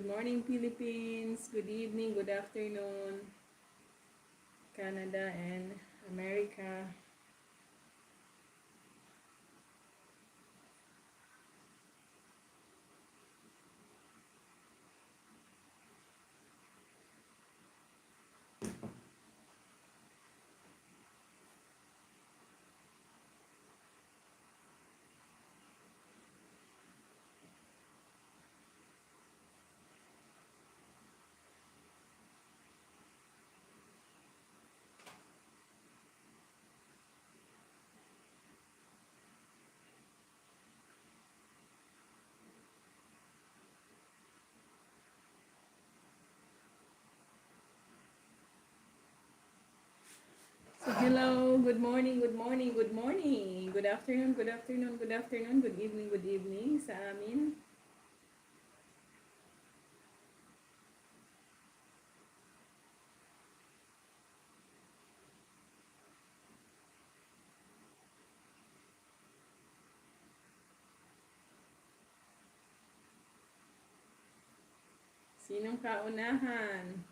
morning, Philippines. Good evening, good afternoon, Canada and America. So hello, good morning, good morning, good morning. Good afternoon, good afternoon, good afternoon, good evening sa amin. Sinong kaunahan?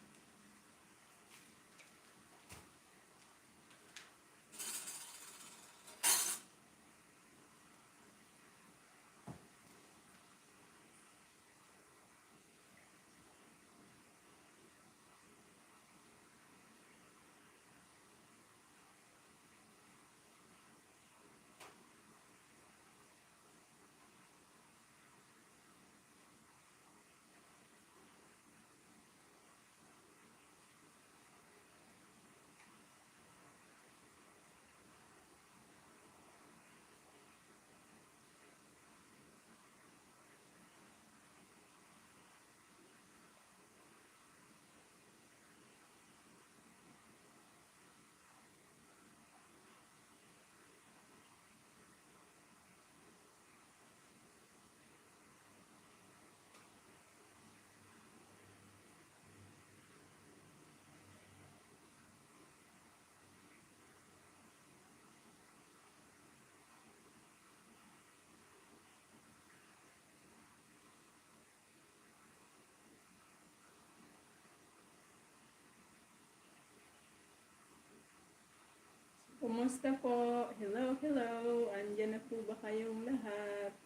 Kumusta po? Hello, hello. Andiyan na po ba kayong lahat?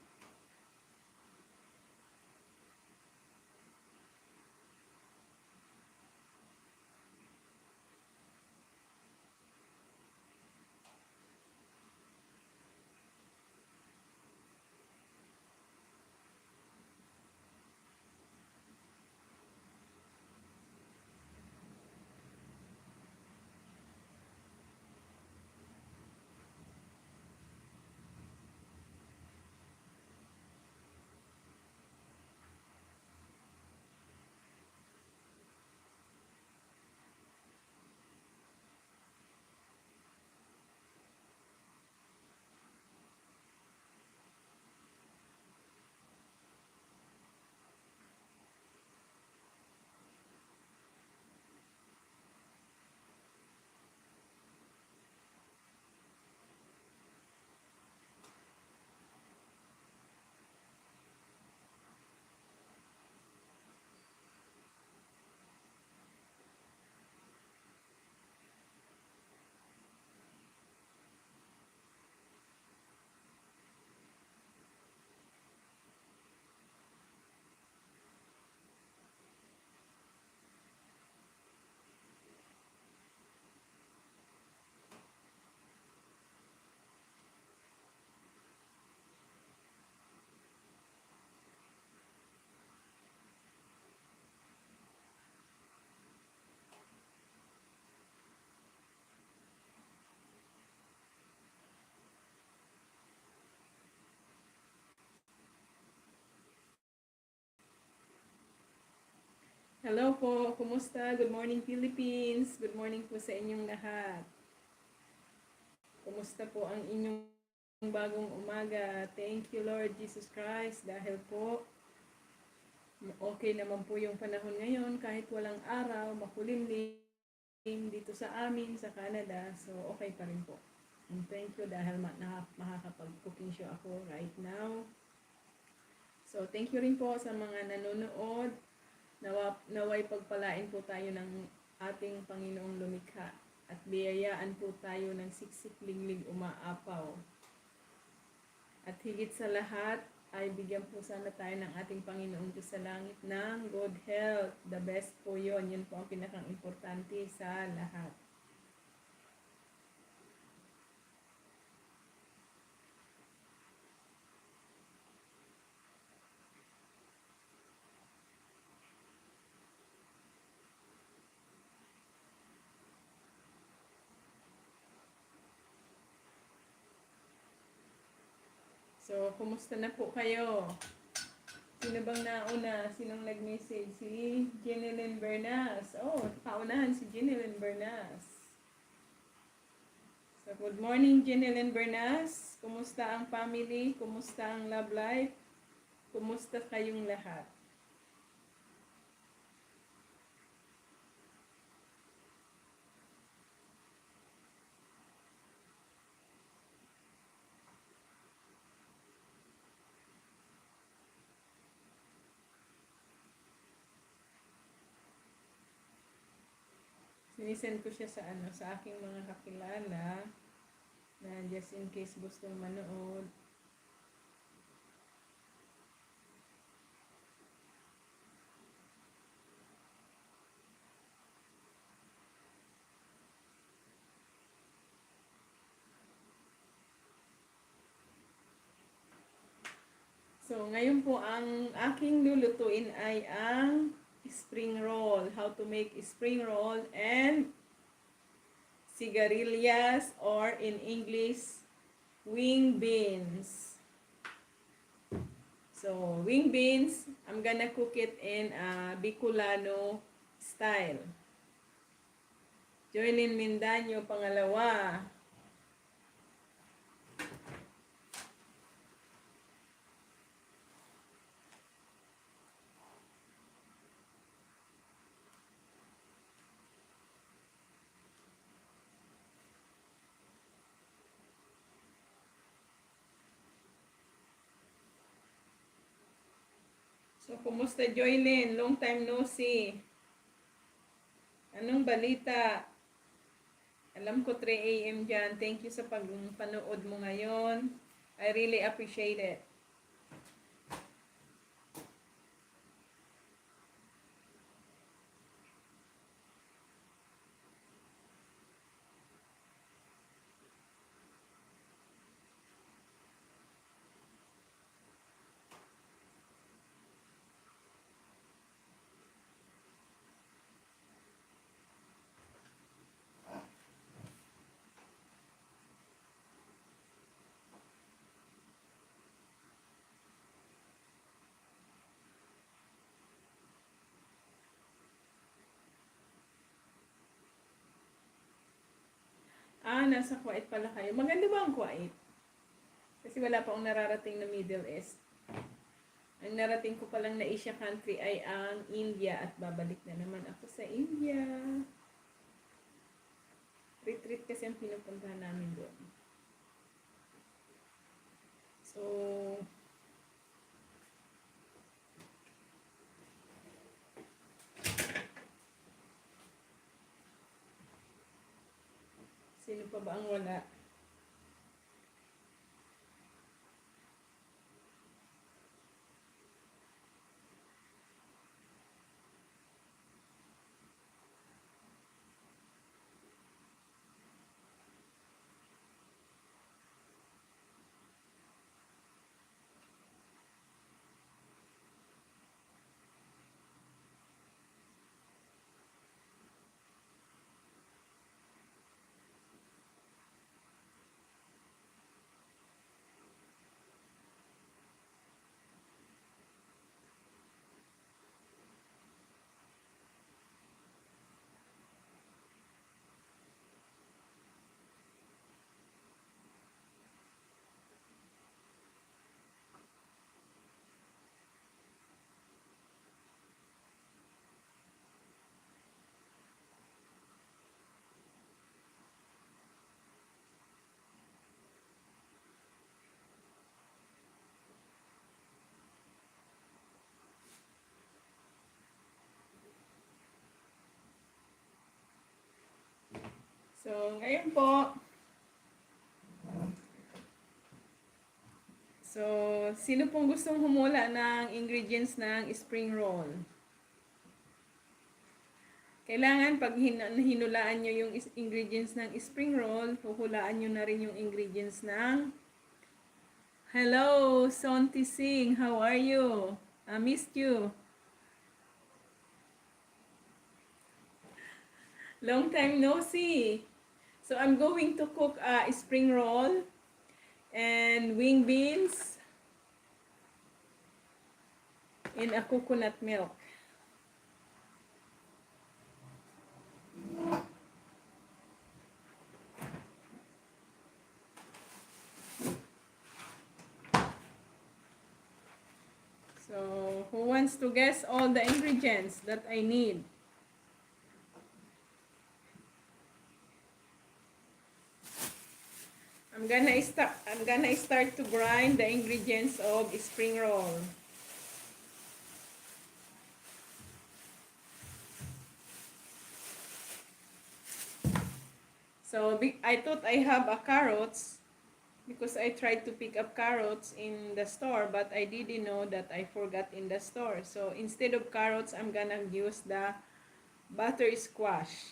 Hello po, kumusta? Good morning, Philippines. Good morning po sa inyong lahat. Kumusta po ang inyong bagong umaga? Thank you, Lord Jesus Christ, dahil po okay naman po yung panahon ngayon kahit walang araw, makulimlim dito sa amin sa Canada. So okay pa rin po. And thank you dahil makakapag-cooking show ako right now. So thank you rin po sa mga nanonood Naway pagpalain po tayo ng ating Panginoong lumikha at biyayaan po tayo ng siksik lingling umaapaw. At higit sa lahat ay bigyan po sana tayo ng ating Panginoong Diyos sa langit ng good health. The best po yun. Yun po ang pinakang importante sa lahat. So, kumusta na po kayo? Sino bang nauna? Sinong nag-message? Si Jeneline Bernas. Oh, paunahan si Jeneline Bernas. So, good morning, Jeneline Bernas. Kumusta ang family? Kumusta ang love life? Kumusta kayong lahat? Sinisend ko siya sa aking mga kakilala na just in case gustong manood. So, ngayon po ang aking lulutuin ay ang spring roll. How to make spring roll and sigarilyas, or in English, wing beans. So, wing beans, I'm gonna cook it in a Bicolano style. Joylyn Mindanyo, pangalawa. So, kumusta Joylyn? Long time no see. Anong balita? Alam ko 3 a.m. dyan. Thank you sa panood mo ngayon. I really appreciate it. Nasa Kuwait pala kayo. Maganda ba ang Kuwait? Kasi wala pa akong nararating na Middle East. Ang narating ko palang na Asia country ay ang India at babalik na naman ako sa India. Retreat kasi ang pinupuntahan namin doon. So, sino pa ba ang wala? So, ngayon po, so, sino pong gustong humula ng ingredients ng spring roll? Kailangan pag hinulaan nyo yung ingredients ng spring roll, huhulaan nyo na rin yung ingredients ng Hello, Sonti Singh. How are you? I missed you. Long time no see. So I'm going to cook a spring roll and wing beans in a coconut milk. So, who wants to guess all the ingredients that I need? I'm gonna start to grind the ingredients of spring roll. So, I thought I have a carrots because I tried to pick up carrots in the store, but I didn't know that I forgot in the store. So, instead of carrots, I'm gonna use the butter squash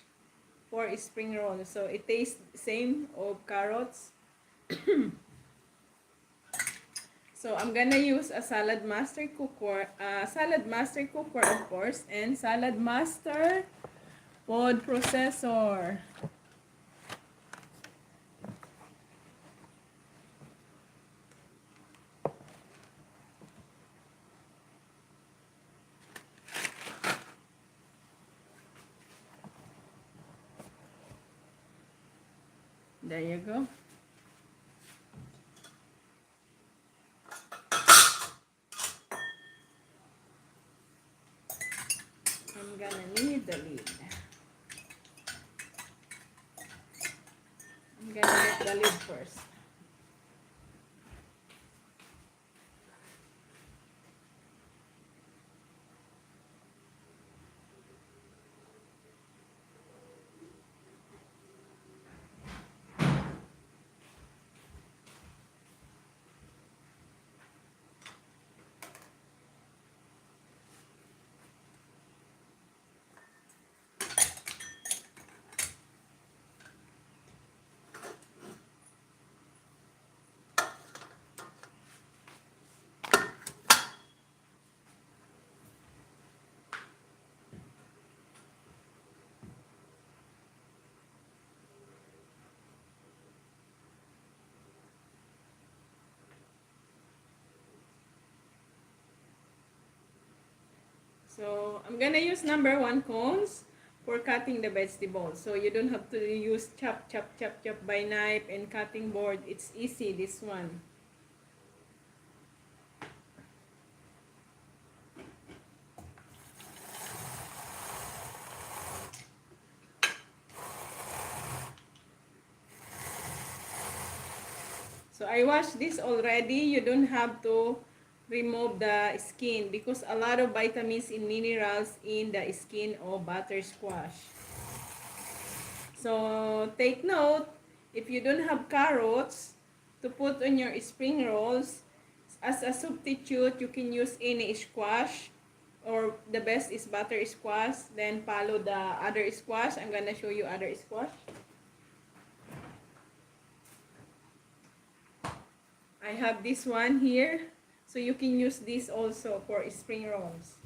for spring roll. So, it tastes same of carrots. So, I'm gonna use a salad master cookware, of course, and salad master food processor. There you go. I'm gonna need the lid. I'm gonna get the lid first. So, I'm gonna use number 1 cones for cutting the vegetables. So, you don't have to use chop by knife and cutting board. It's easy, this one. So, I washed this already. You don't have to remove the skin because a lot of vitamins and minerals in the skin of butter squash. So, take note, if you don't have carrots to put on your spring rolls, as a substitute, you can use any squash, or the best is butter squash, then follow the other squash. I'm gonna show you other squash. I have this one here. So you can use this also for spring rolls.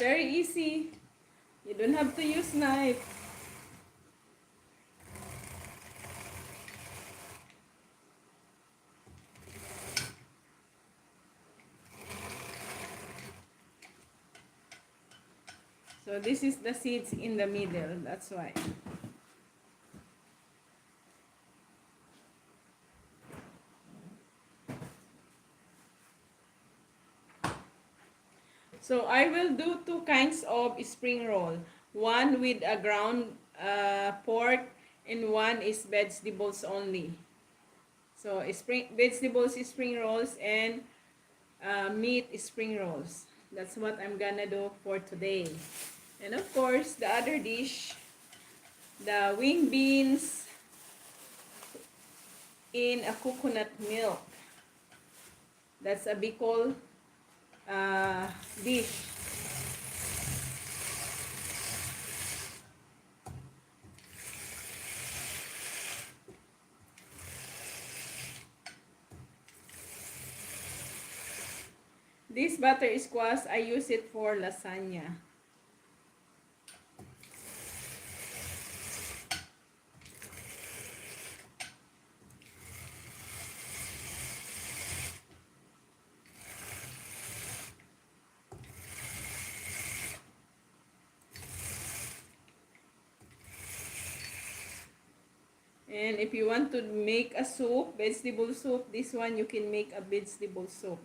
very easy. You don't have to use knife. So this is the seeds in the middle, that's why. So I will do two kinds of spring roll. One with a ground pork and one is vegetables only. So vegetables spring rolls and meat spring rolls. That's what I'm gonna do for today. And of course, the other dish, the wing beans in a coconut milk. That's a Bicol dish. This butter squash, I use it for lasagna. And if you want to make a soup, vegetable soup, this one you can make a vegetable soup.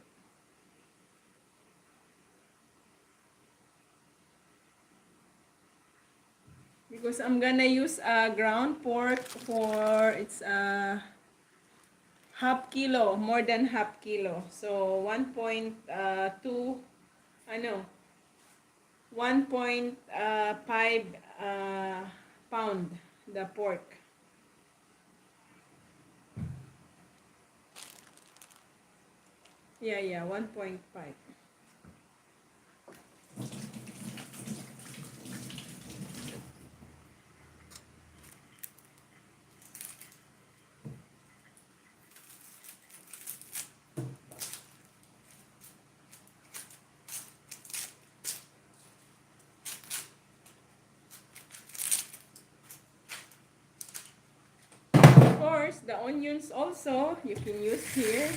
Because I'm gonna use a ground pork for it's a half kilo, more than half kilo. So 1.2, ano, 1.5 pound the pork. Yeah, 1.5. Of course, the onions also you can use here.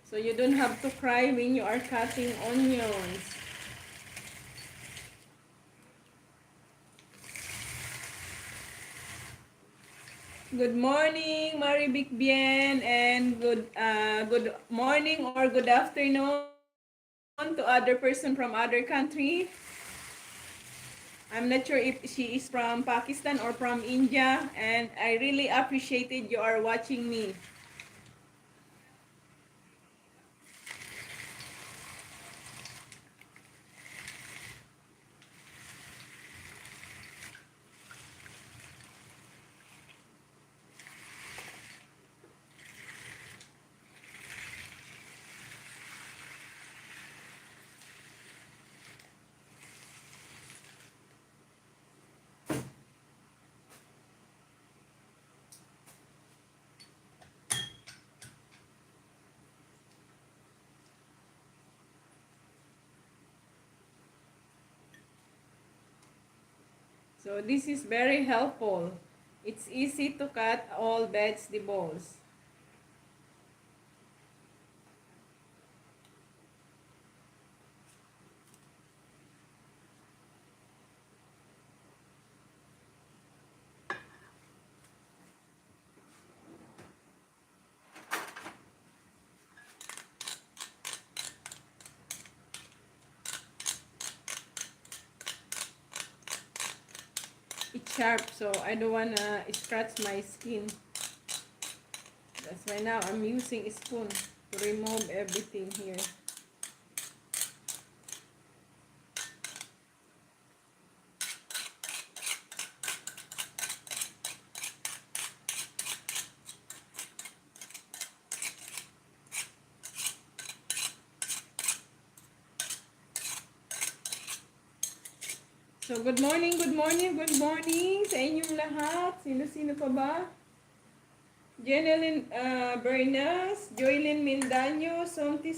So you don't have to cry when you are cutting onions. Good morning, Marie Bicbien, and good morning or good afternoon to other person from other country. I'm not sure if she is from Pakistan or from India, and I really appreciated you are watching me. So this is very helpful. It's easy to cut all vegetables. It's sharp, so I don't wanna scratch my skin. That's why now I'm using a spoon to remove everything here. So, good morning sa inyong lahat. Sino-sino pa ba? Jeneline Bernas, Joylyn Mindanyo, Sonti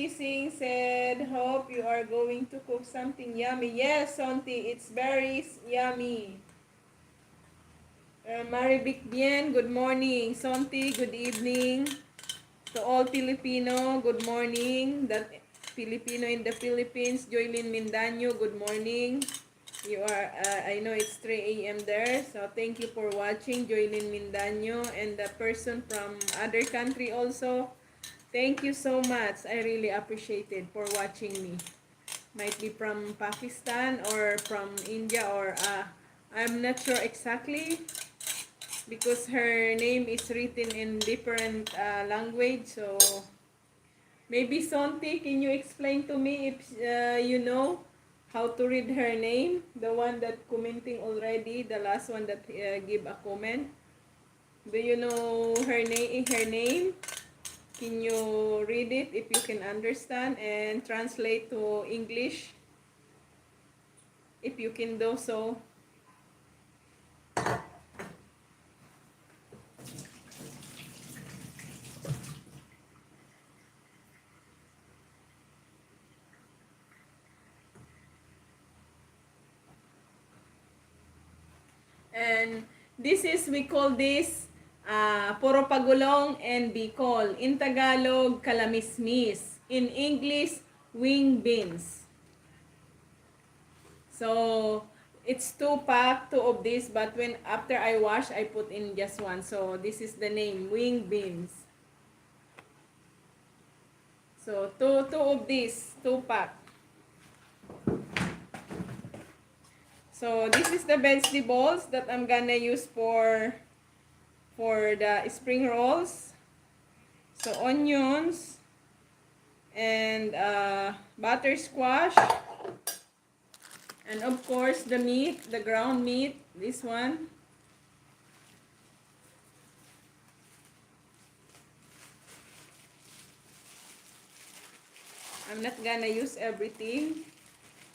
Singh said, hope you are going to cook something yummy. Yes, Sonti, it's very yummy. Marivic Bien, good morning. Sonti, good evening. To all Filipino, good morning. That Filipino in the Philippines, Joylyn Mindanyo, good morning. You are, I know it's 3 a.m. there, so thank you for watching, Joylyn Mindanyo, and the person from other country also. Thank you so much. I really appreciate it for watching me. Might be from Pakistan or from India or I'm not sure exactly because her name is written in different language. So maybe Sonti, can you explain to me if you know how to read her name? The one that commenting already, the last one that give a comment. Do you know her name? Her name? Can you read it if you can understand and translate to English if you can do so? And this is, we call this Puro Pagulong and Bicol. In Tagalog, Kalamismis. In English, wing beans. So, it's 2 pack, 2 of this, but when after I wash, I put in just one. So, this is the name, wing beans. So, two of this, 2 pack. So, this is the vegetables that I'm gonna use for the spring rolls. So, onions, and butter squash, and of course the meat, the ground meat, this one. I'm not gonna use everything.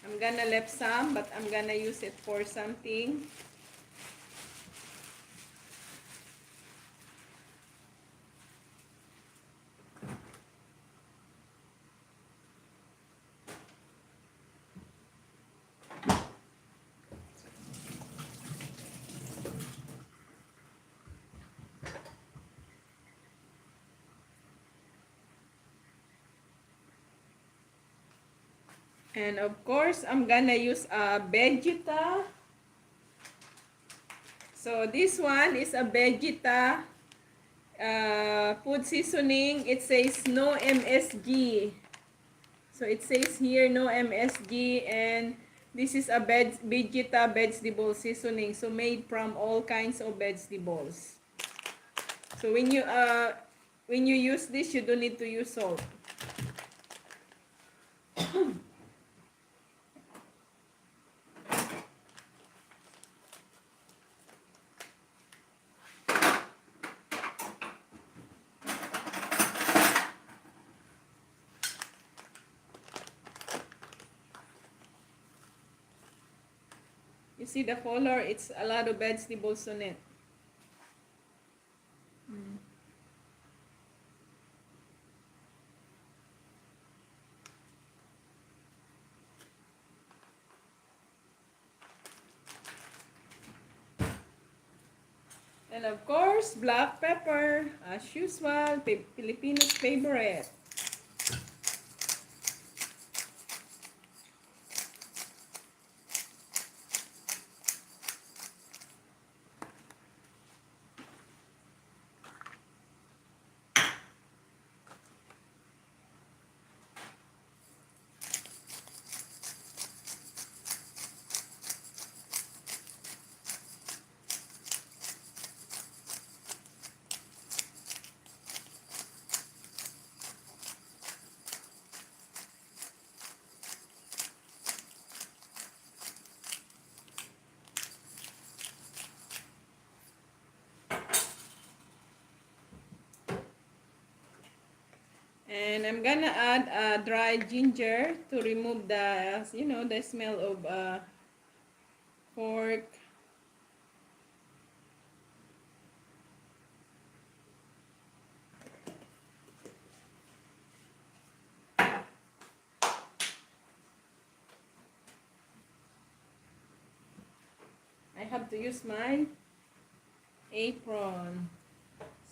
I'm gonna leave some, but I'm gonna use it for something. And of course, I'm gonna use a Vegeta. So this one is a Vegeta food seasoning. It says no MSG. So it says here no MSG, and this is a Vegeta vegetable seasoning. So made from all kinds of vegetables. So when you use this, you don't need to use salt. You see the color, it's a lot of vegetables on it. And of course, black pepper, as usual, Filipino's favorite. And I'm gonna add dry ginger to remove the, the smell of pork. have to use my apron.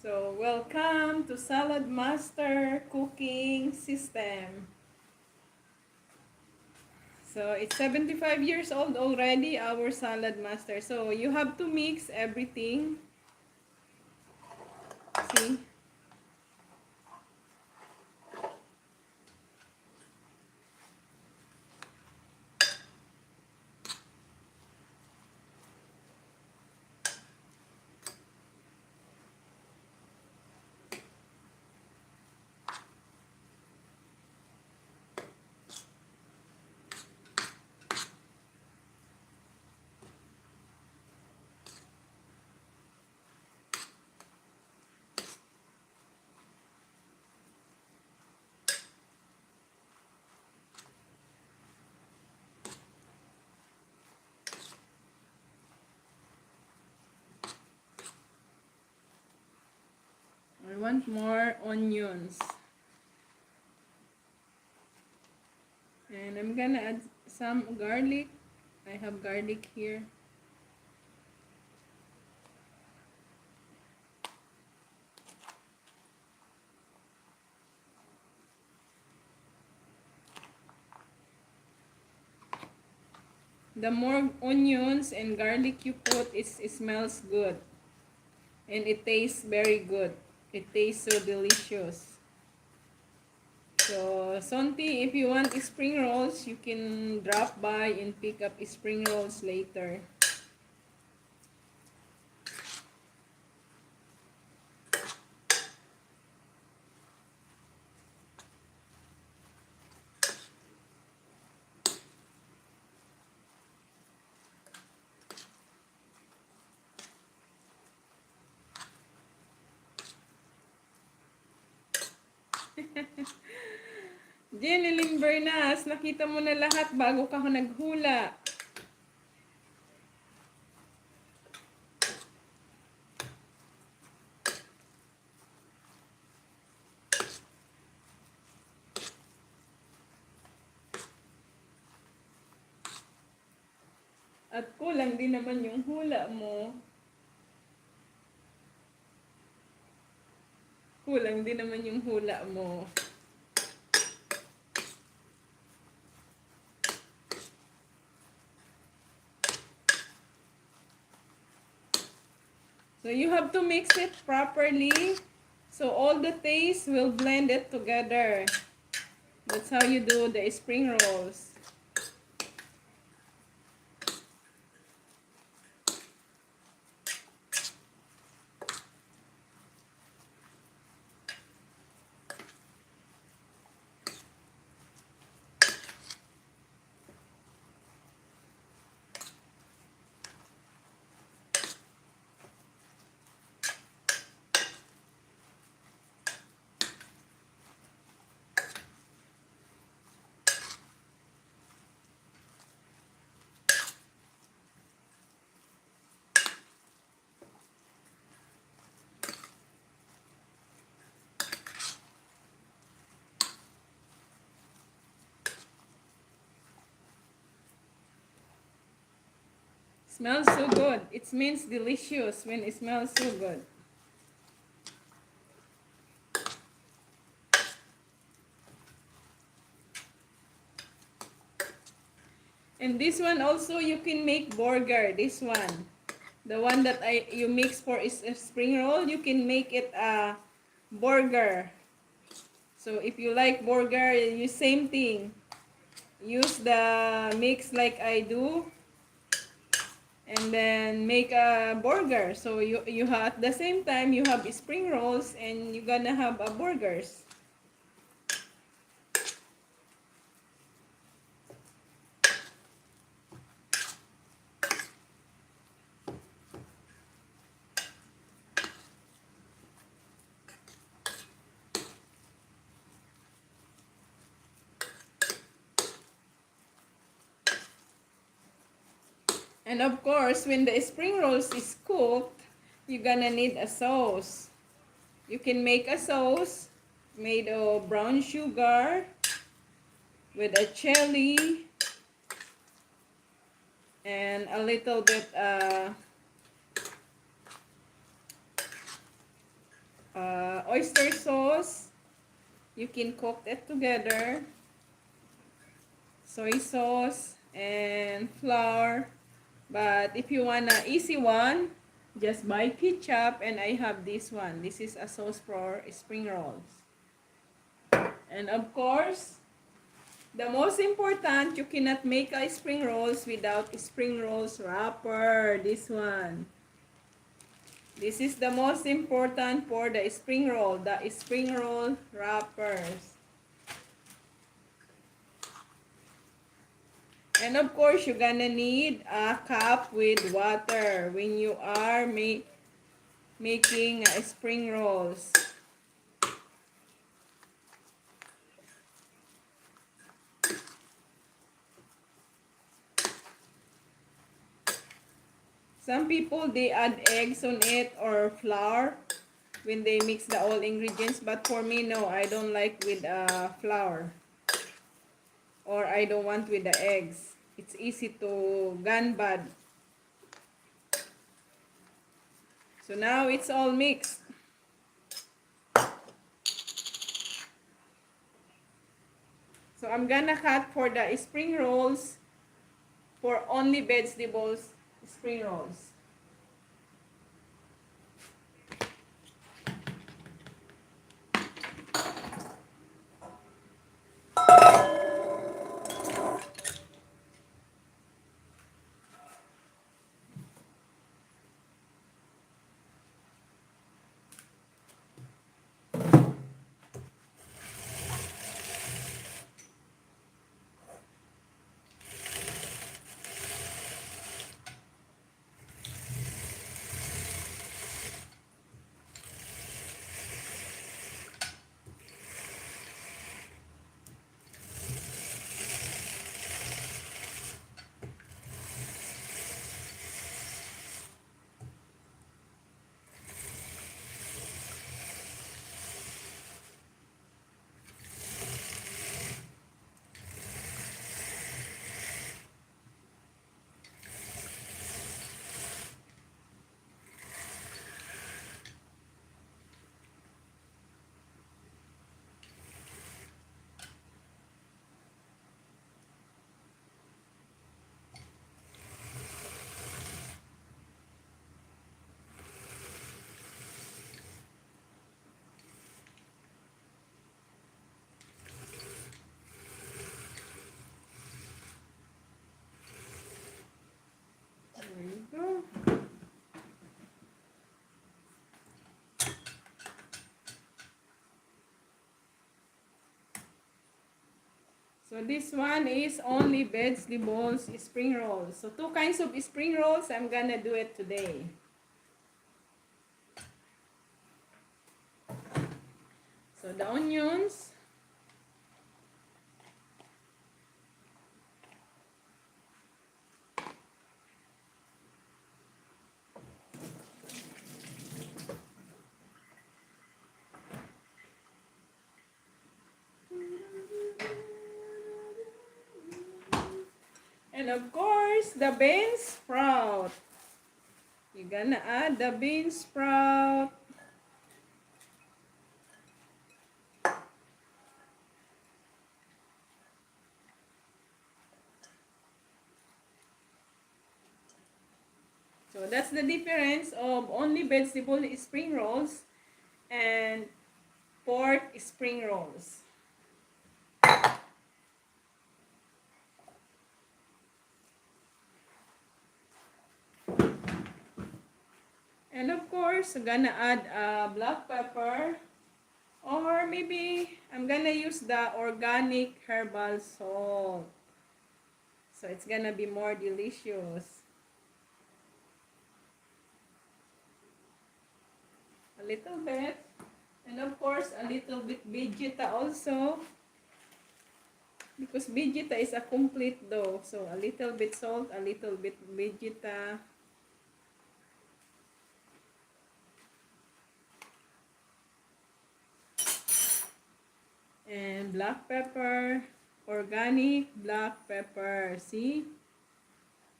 So, welcome to Salad Master Cooking System. So, it's 75 years old already, our Salad Master. So, you have to mix everything. See? I want more onions. And I'm gonna add some garlic. I have garlic here. The more onions and garlic you put, it smells good. And it tastes very good. It tastes so delicious. So, Sonti, if you want spring rolls, you can drop by and pick up spring rolls later. Jeneline Bernas, nakita mo na lahat bago ka naghula. At kulang din naman yung hula mo. Kulang din naman yung hula mo. So you have to mix it properly so all the taste will blend it together. That's how you do the spring rolls. Smells so good. It means delicious when it smells so good. And this one also you can make burger. This one, the one that you mix for is a spring roll. You can make it a burger. So if you like burger, you same thing. Use the mix like I do. And then make a burger. So you have, at the same time you have spring rolls and you're gonna have a burgers. And of course, when the spring rolls is cooked, you're gonna need a sauce. You can make a sauce made of brown sugar with a chili and a little bit oyster sauce. You can cook it together. Soy sauce and flour. But if you want an easy one, just buy ketchup, and I have this one. This is a sauce for spring rolls. And of course, the most important, you cannot make a spring rolls without spring rolls wrapper. This one. This is the most important for the spring roll wrappers. And of course, you're gonna need a cup with water when you are making spring rolls. Some people, they add eggs on it or flour when they mix the all ingredients. But for me, no, I don't like with flour. Or I don't want with the eggs. It's easy to gone bad. So now it's all mixed. So I'm gonna cut for the spring rolls for only vegetables spring rolls. There you go. So this one is only vegetables spring rolls. So two kinds of spring rolls, I'm gonna do it today. So the onions. And of course, the bean sprout. You're gonna add the bean sprout. So that's the difference of only vegetable spring rolls and pork spring rolls. And of course, I'm gonna add black pepper, or maybe I'm gonna use the organic herbal salt. So it's gonna be more delicious. A little bit. And of course, a little bit vegeta also. Because vegeta is a complete dough. So a little bit salt, a little bit vegeta. And black pepper, organic black pepper. See?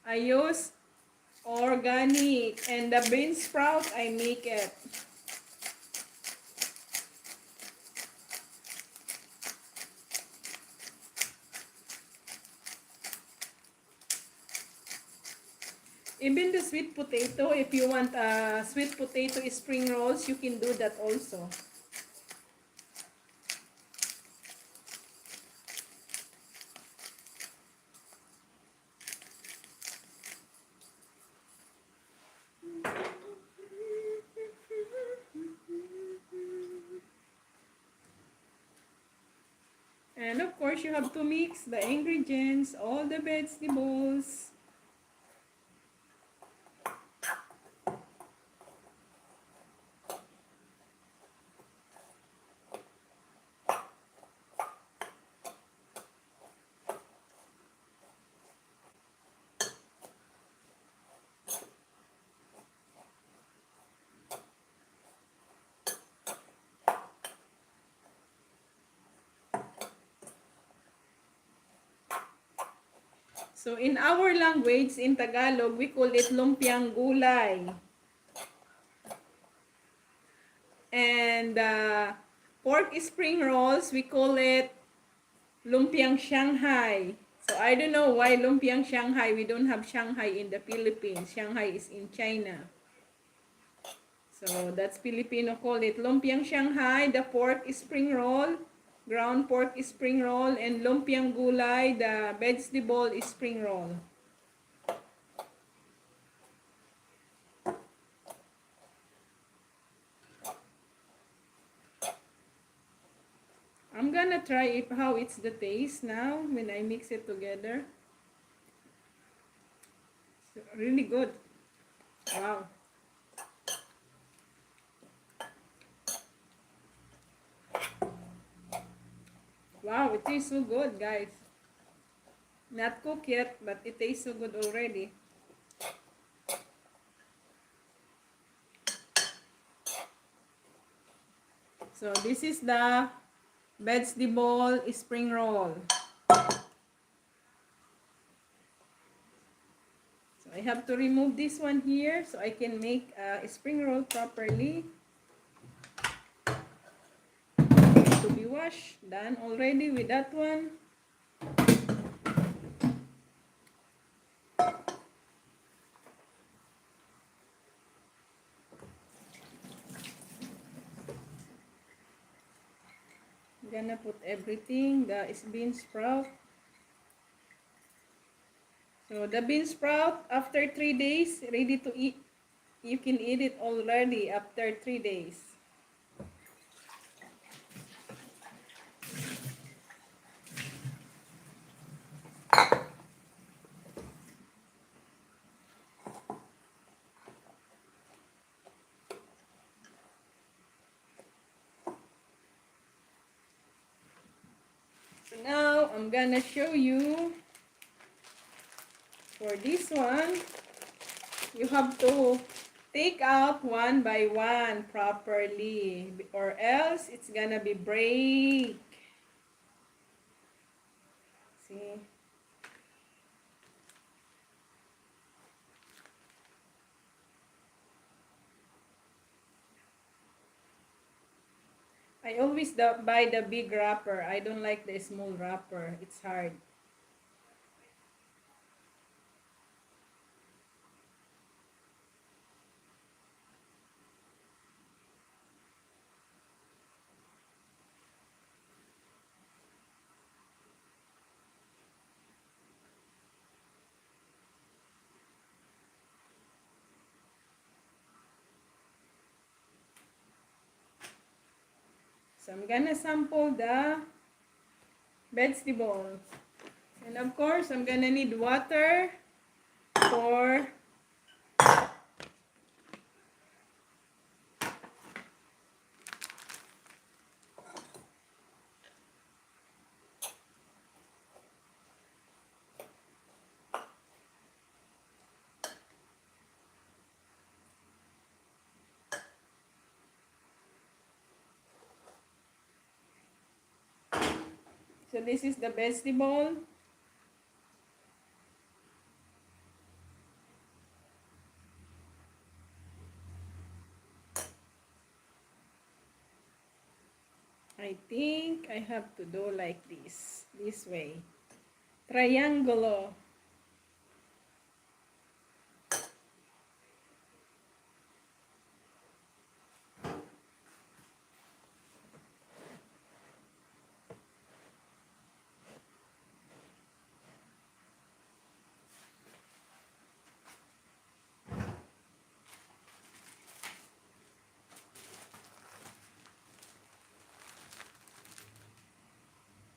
I use organic, and the bean sprout, I make it. Even the sweet potato, if you want sweet potato spring rolls, you can do that also. And of course, you have to mix the ingredients, all the vegetables. So in our language, in Tagalog, we call it lumpiang gulay. And pork spring rolls, we call it lumpiang Shanghai. So I don't know why lumpiang Shanghai. We don't have Shanghai in the Philippines. Shanghai is in China. So that's Filipino call it lumpiang Shanghai, the pork spring roll, ground pork spring roll, and lumpiang gulay, the vegetable spring roll. I'm gonna try how it's the taste now when I mix it together. So, really good. Wow. Wow, it tastes so good, guys. Not cooked yet, but it tastes so good already. So this is the vegetable spring roll. So I have to remove this one here so I can make a spring roll properly. To be washed. Done already with that one. I'm gonna put everything. The bean sprout. So the bean sprout, after 3 days, ready to eat. You can eat it already after 3 days. So now, I'm gonna show you. For this one, you have to take out one by one properly, or else it's gonna be break. See? I always buy the big wrapper. I don't like the small wrapper. It's hard. So I'm gonna sample the vegetables. And of course, I'm gonna need water for so this is the vegetable. I think I have to do like this way. Triangulo.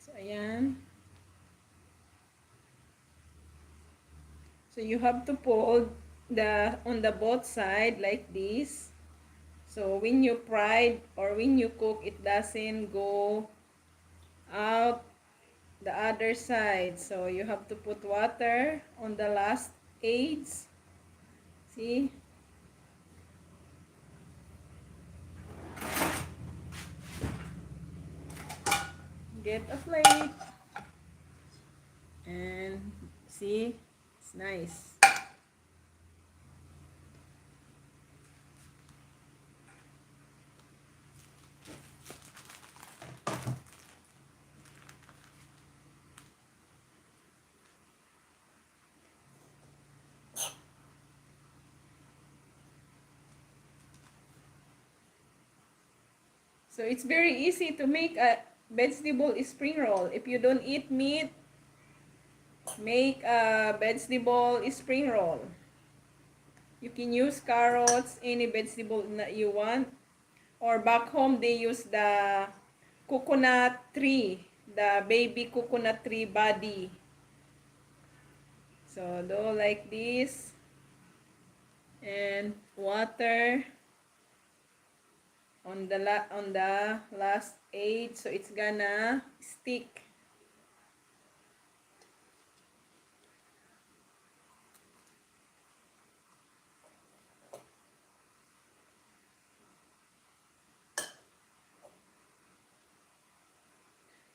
So, ayan. So, you have to fold on the both side like this. So, when you fry or when you cook, it doesn't go out the other side. So, you have to put water on the last edge. See? Get a plate. And see? It's nice. So it's very easy to make a vegetable spring roll. If you don't eat meat, make a vegetable spring roll. You can use carrots, any vegetable that you want. Or back home, they use the coconut tree, the baby coconut tree body. So do like this. And water on the last edge, so it's gonna stick.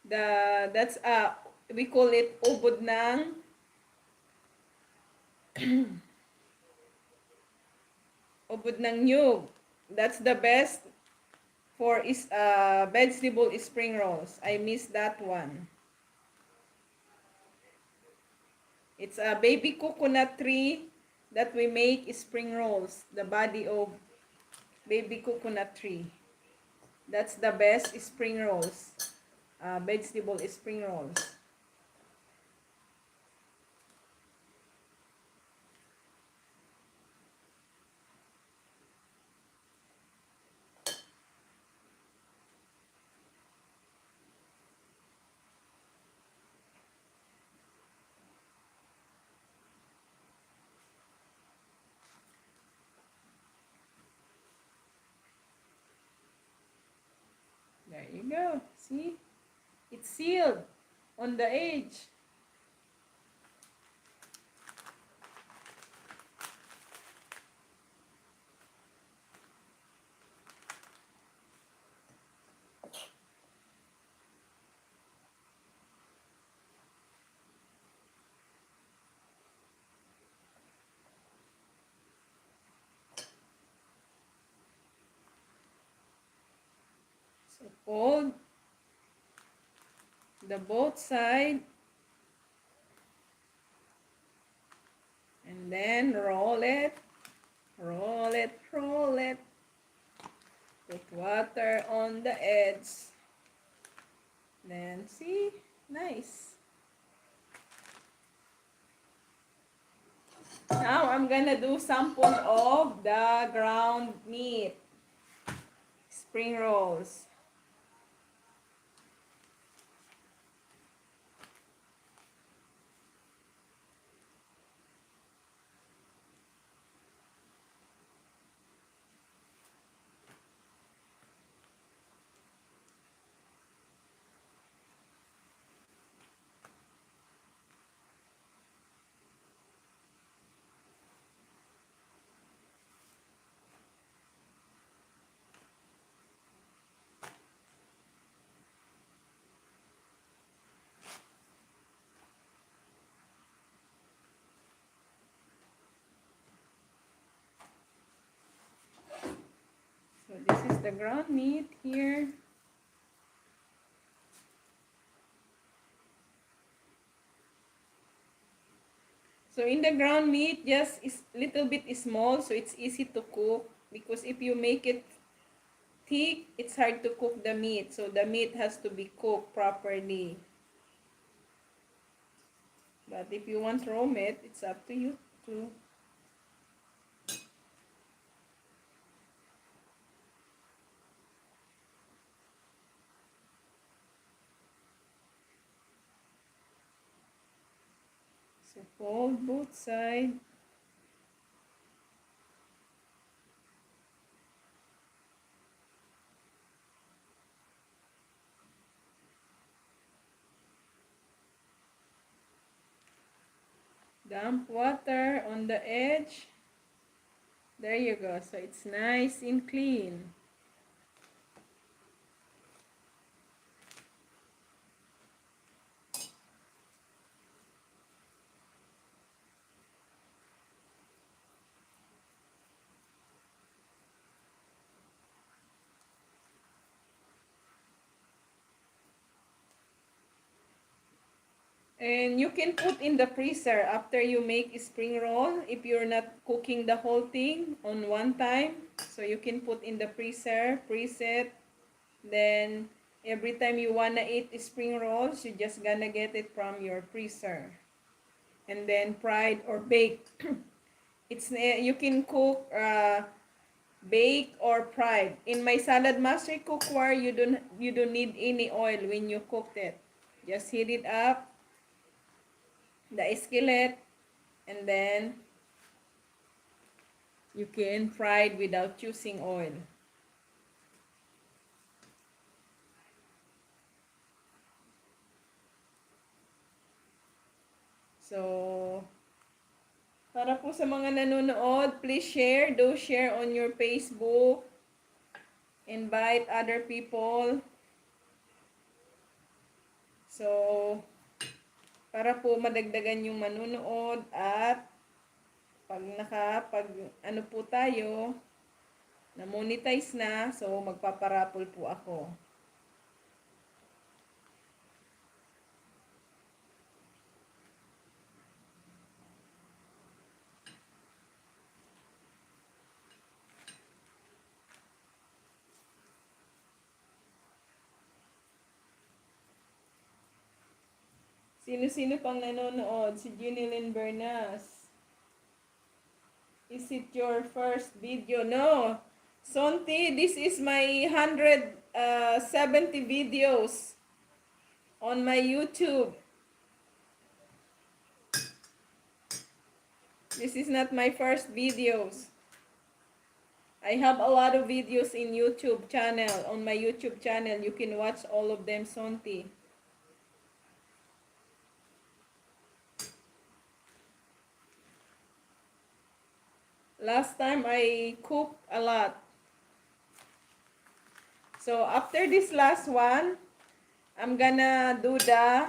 That's we call it ubod ng ubod ng nyug. That's the best for vegetable spring rolls. I miss that one. It's a baby coconut tree that we make spring rolls. The body of baby coconut tree. That's the best spring rolls. Vegetable spring rolls. There you go. See? It's sealed on the edge. So fold the both side and then roll it, roll it, roll it. Put water on the edge. Then see, nice. Now I'm gonna do sample of the ground meat spring rolls. So this is the ground meat here. So in the ground meat, just is little bit small, so it's easy to cook. Because if you make it thick, it's hard to cook the meat. So the meat has to be cooked properly. But if you want raw meat, it's up to you too. So fold both sides. Dump water on the edge. There you go. So it's nice and clean. And you can put in the freezer after you make a spring roll if you're not cooking the whole thing on one time. So you can put in the freezer, preset. Then every time you wanna eat spring rolls, you just gonna get it from your freezer. And then fried or baked. It's you can cook bake or fried. In my salad master cookware, you don't need any oil when you cooked it. Just heat it up, the skillet, and then you can fry it without using oil. So, para po sa mga nanonood, please share. Do share on your Facebook. Invite other people. So, para po madagdagan yung manunood at pag ano po tayo, na-monetize na, so magpaparapol po ako. Sino-sino pang nanonood? Si Jeanilyn Bernas. Is it your first video? No. Sonti, this is my 170 videos on my YouTube. This is not my first videos. I have a lot of videos in YouTube channel. On my YouTube channel, you can watch all of them, Sonti. Last time I cooked a lot. So after this last one, I'm gonna do the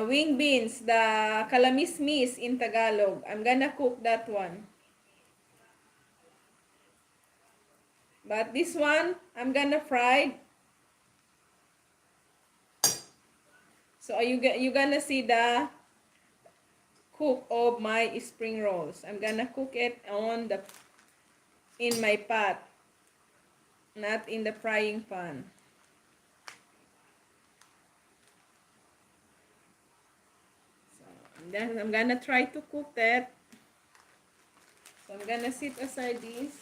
wing beans, the kalamismis in Tagalog. I'm gonna cook that one. But this one, I'm gonna fry. So you gonna see the cook of my spring rolls. I'm gonna cook it in my pot, not in the frying pan. So then I'm gonna try to cook that. So I'm gonna set aside this.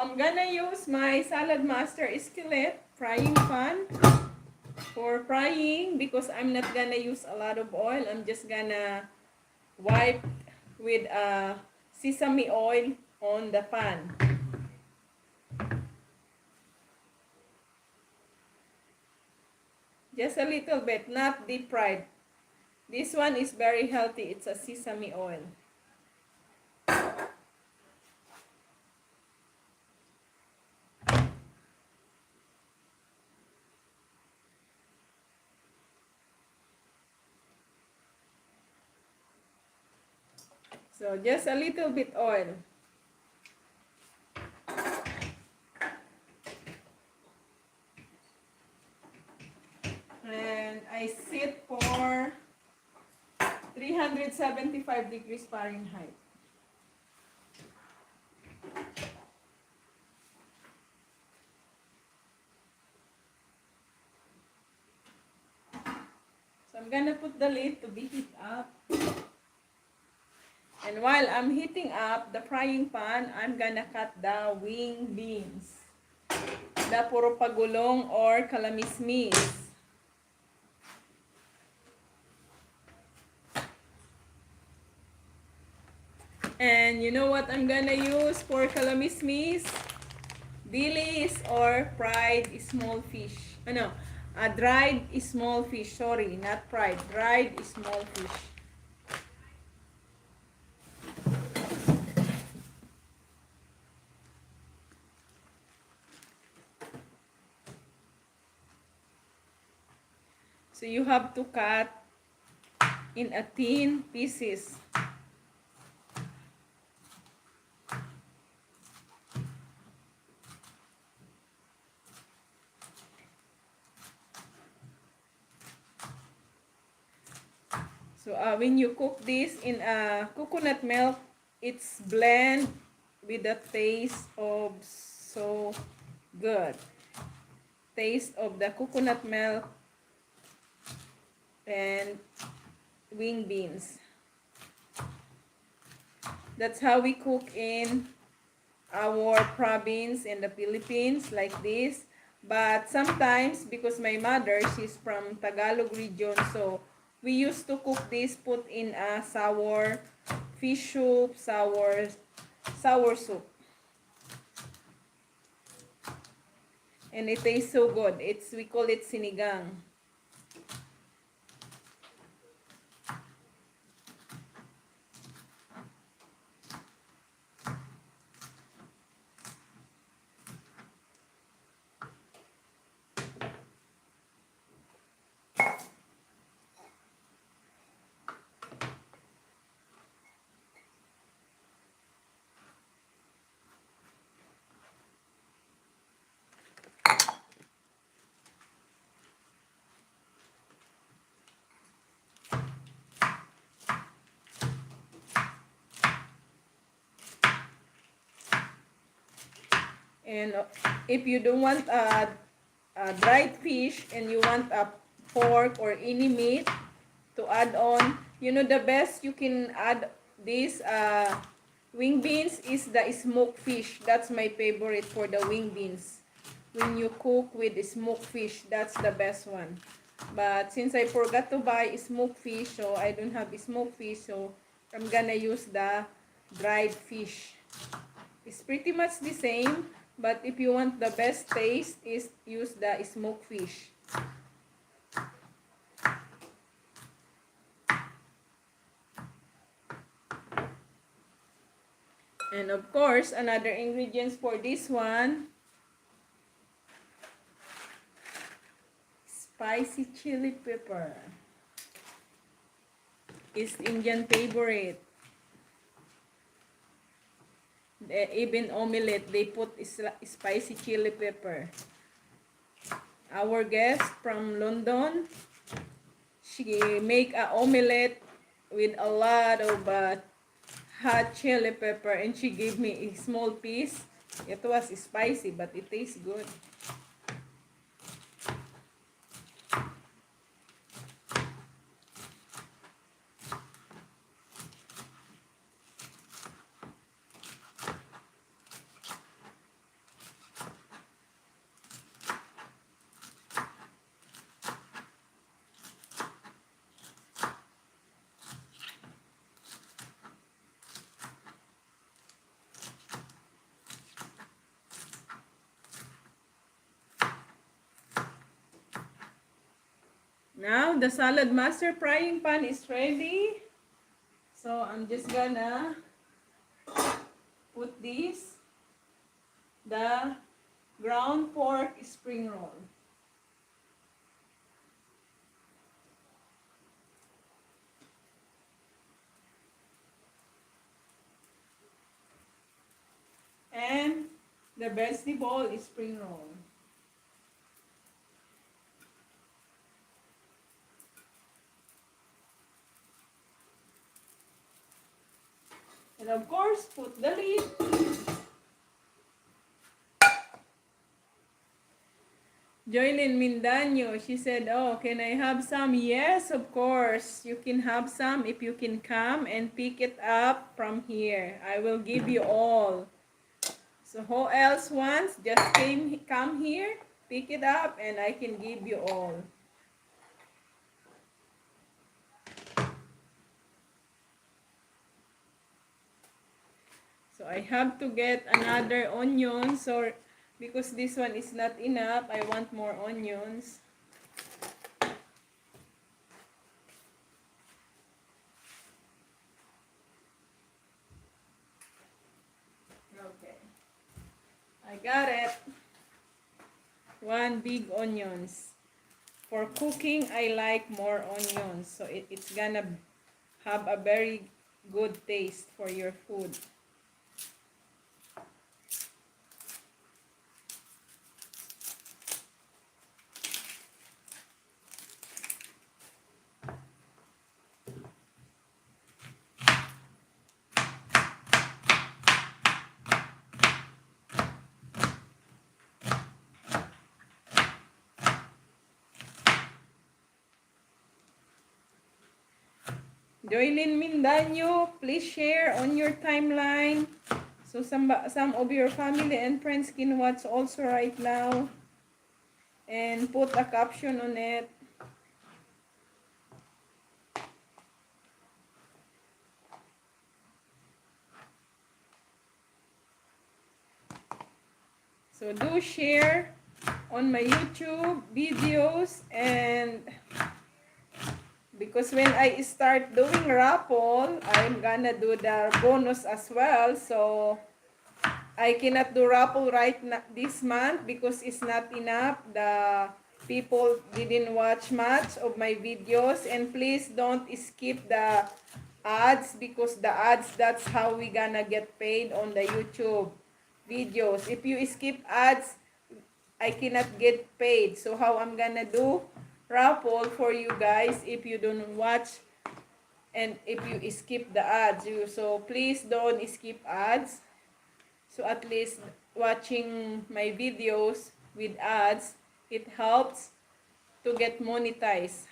I'm gonna use my Salad Master skillet frying pan for frying because I'm not gonna use a lot of oil. I'm just gonna wipe with sesame oil on the pan. Just a little bit, not deep fried. This one is very healthy. It's a sesame oil. So just a little bit oil. And I sit for 375 degrees Fahrenheit. So I'm gonna put the lid to be heat up. And while I'm heating up the frying pan, I'm gonna cut the wing beans. The puro pagulong or kalamismis. And you know what I'm gonna use for kalamismis? Dilis or fried small fish. No, dried small fish. Sorry, not fried. Dried small fish. So you have to cut in a thin pieces. So when you cook this in coconut milk, it's blend with the taste of so good. Taste of the coconut milk and wing beans. That's how we cook in our province in the Philippines, like this. But sometimes, because my mother, she's from Tagalog region, so we used to cook this, put in a sour fish soup, sour soup. And it tastes so good. We call it sinigang. And if you don't want a dried fish and you want a pork or any meat to add on, you know, the best you can add this wing beans is the smoked fish. That's my favorite for the wing beans. When you cook with smoked fish, that's the best one. But since I forgot to buy smoked fish, so I don't have smoked fish, so I'm gonna use the dried fish. It's pretty much the same, but if you want the best taste, is use the smoked fish. And of course, another ingredients for this one, spicy chili pepper. East Indian favorite. Even omelette, they put spicy chili pepper. Our guest from London, she make a omelette with a lot of hot chili pepper, and she gave me a small piece. It was spicy, but it tastes good. Now, the salad master frying pan is ready. So, I'm just gonna put this, the ground pork spring roll. And the vegetable spring roll. And of course, put the lid. Joylyn Mindanyo, she said, oh, can I have some? Yes, of course. You can have some if you can come and pick it up from here. I will give you all. So who else wants? Just come here, pick it up, and I can give you all. So I have to get another onion. So because this one is not enough, I want more onions. Okay. I got it. 1 big onions. For cooking, I like more onions. So it's gonna have a very good taste for your food. Joylyn Mindanyo, please share on your timeline. So some of your family and friends can watch also right now. And put a caption on it. So do share on my YouTube videos, and because when I start doing raffle, I'm gonna do the bonus as well. So I cannot do raffle right this month because it's not enough. The people didn't watch much of my videos, and please don't skip the ads because the ads, that's how we gonna get paid on the YouTube videos. If you skip ads, I cannot get paid. So how I'm gonna do raffle for you guys if you don't watch and if you skip the ads? So please don't skip ads. So at least watching my videos with ads, it helps to get monetized.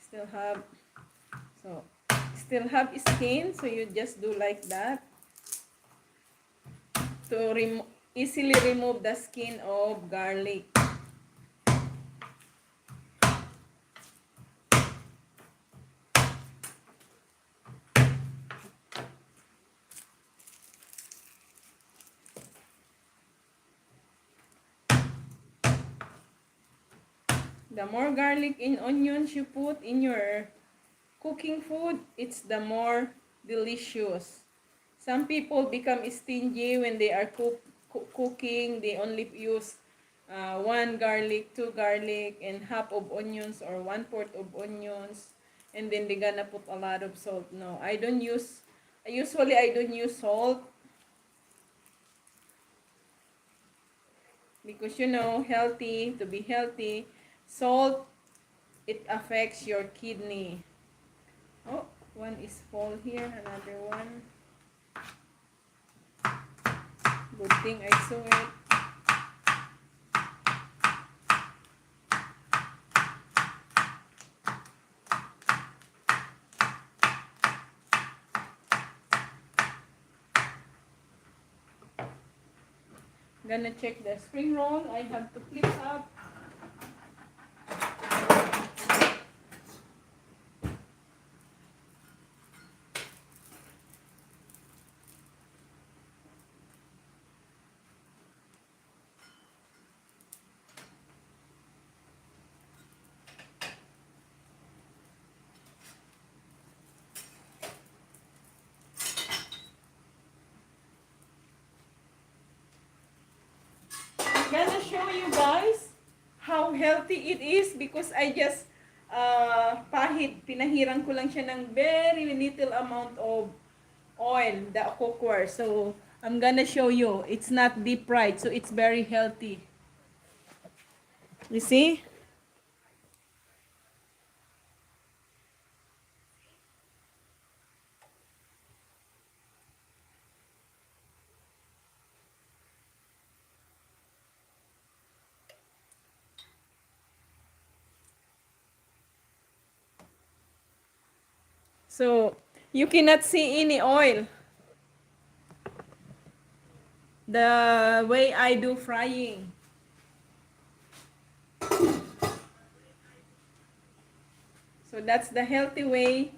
Still have skin, so you just do like that to easily remove the skin of garlic. The more garlic and onions you put in your cooking food, it's the more delicious. Some people become stingy when they are cooking. They only use 1 garlic, 2 garlic, and half of onions or 1/4 of onions. And then they're gonna put a lot of salt. No, I don't use salt. Because to be healthy, salt, it affects your kidney. Oh, one is full here, another one. Good thing I saw it. Gonna check the spring roll. I have to flip up. healthy it is because I just pinahiran ko lang siya ng very little amount of oil, the cookware. So, I'm gonna show you. It's not deep fried, so it's very healthy. You see? So, you cannot see any oil. The way I do frying. So, that's the healthy way.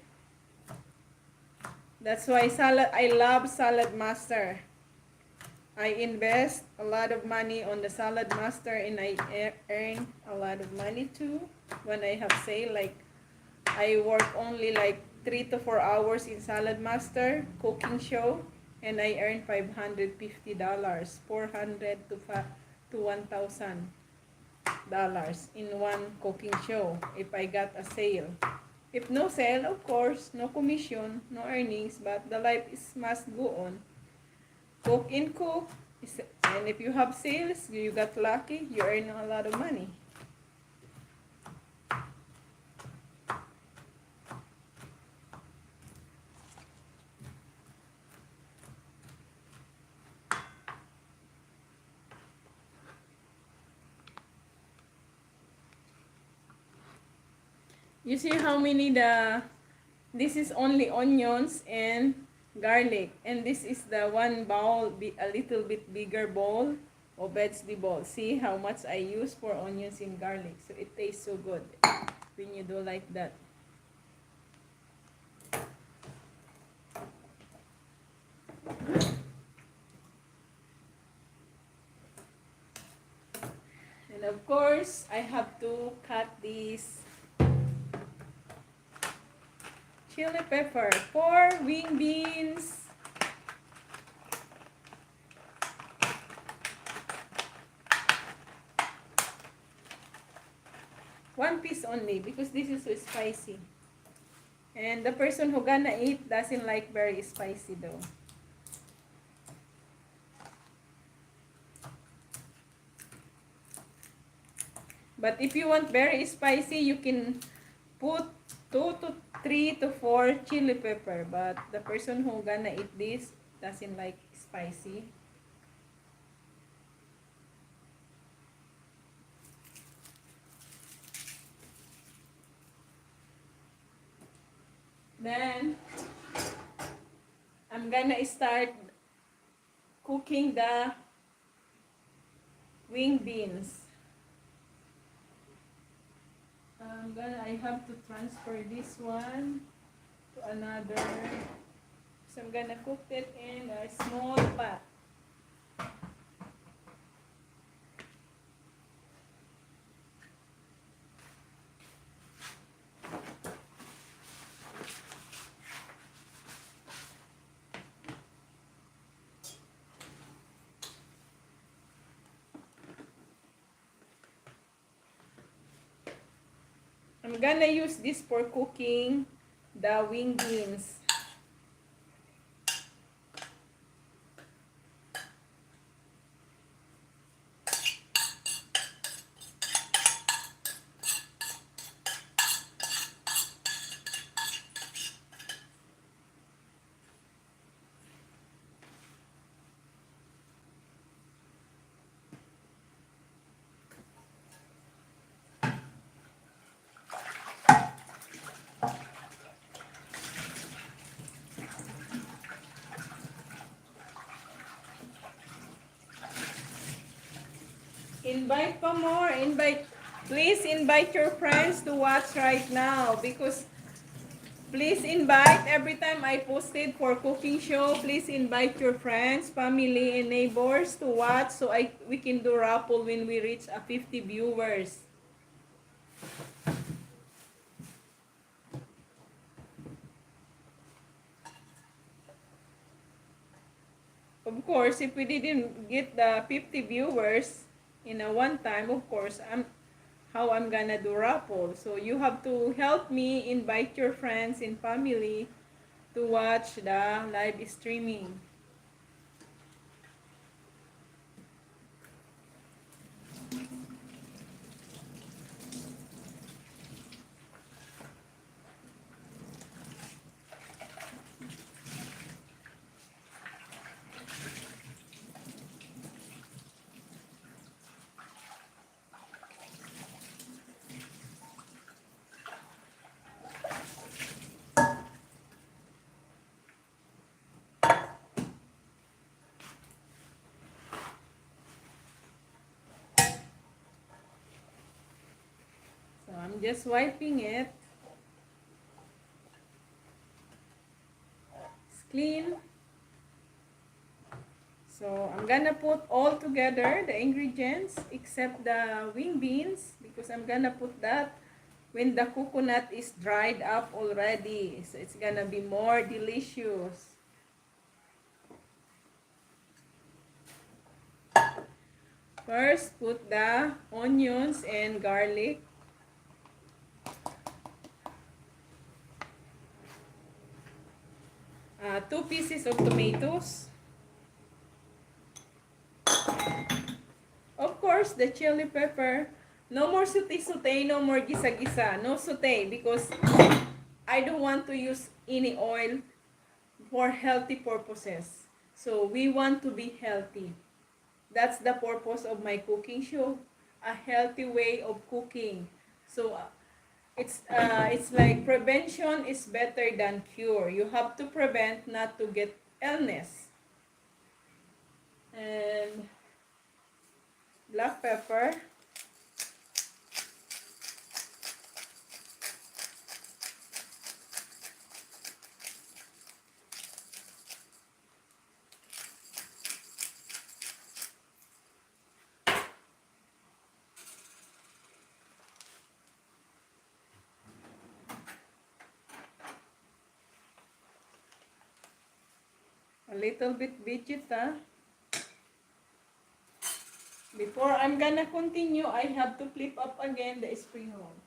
That's why I love Salad Master. I invest a lot of money on the Salad Master and I earn a lot of money too when I have sale. Like, I work only like 3 to 4 hours in Salad Master cooking show and I earn $550, 400 to $1,000 in one cooking show if I got a sale. If no sale, of course, no commission, no earnings, but the life must go on. Cook and cook, and if you have sales, you got lucky, you earn a lot of money. You see how many this is only onions and garlic, and this is the one bowl, a little bit bigger bowl of vegetable. See how much I use for onions and garlic, so it tastes so good when you do like that. And of course, I have to cut these chili pepper for wing beans. One piece only because this is so spicy. And the person who gonna eat doesn't like very spicy though. But if you want very spicy, you can put 2 to 3 to 4 chili pepper. But the person who gonna eat this doesn't like spicy. Then, I'm gonna start cooking the wing beans. I have to transfer this one to another. So I'm gonna cook it in a small pot. I'm gonna use this for cooking the wing beans. Invite pa more. Please invite your friends to watch right now because please invite every time I posted for cooking show. Please invite your friends, family, and neighbors to watch so we can do raffle when we reach 50 viewers. Of course, if we didn't get the 50 viewers in a one time, of course, how I'm gonna do raffle. So you have to help me invite your friends and family to watch the live streaming. So I'm just wiping it. It's clean. So I'm gonna put all together the ingredients except the wing beans because I'm gonna put that when the coconut is dried up already. So it's gonna be more delicious. First, put the onions and garlic. Two pieces of tomatoes. Of course, the chili pepper. No more saute-saute, no more gisa-gisa. No saute because I don't want to use any oil for healthy purposes. So we want to be healthy. That's the purpose of my cooking show. A healthy way of cooking. So it's like prevention is better than cure. You have to prevent not to get illness. And black pepper. A little bit vegeta. Before I'm gonna continue, I have to flip up again the spring roll.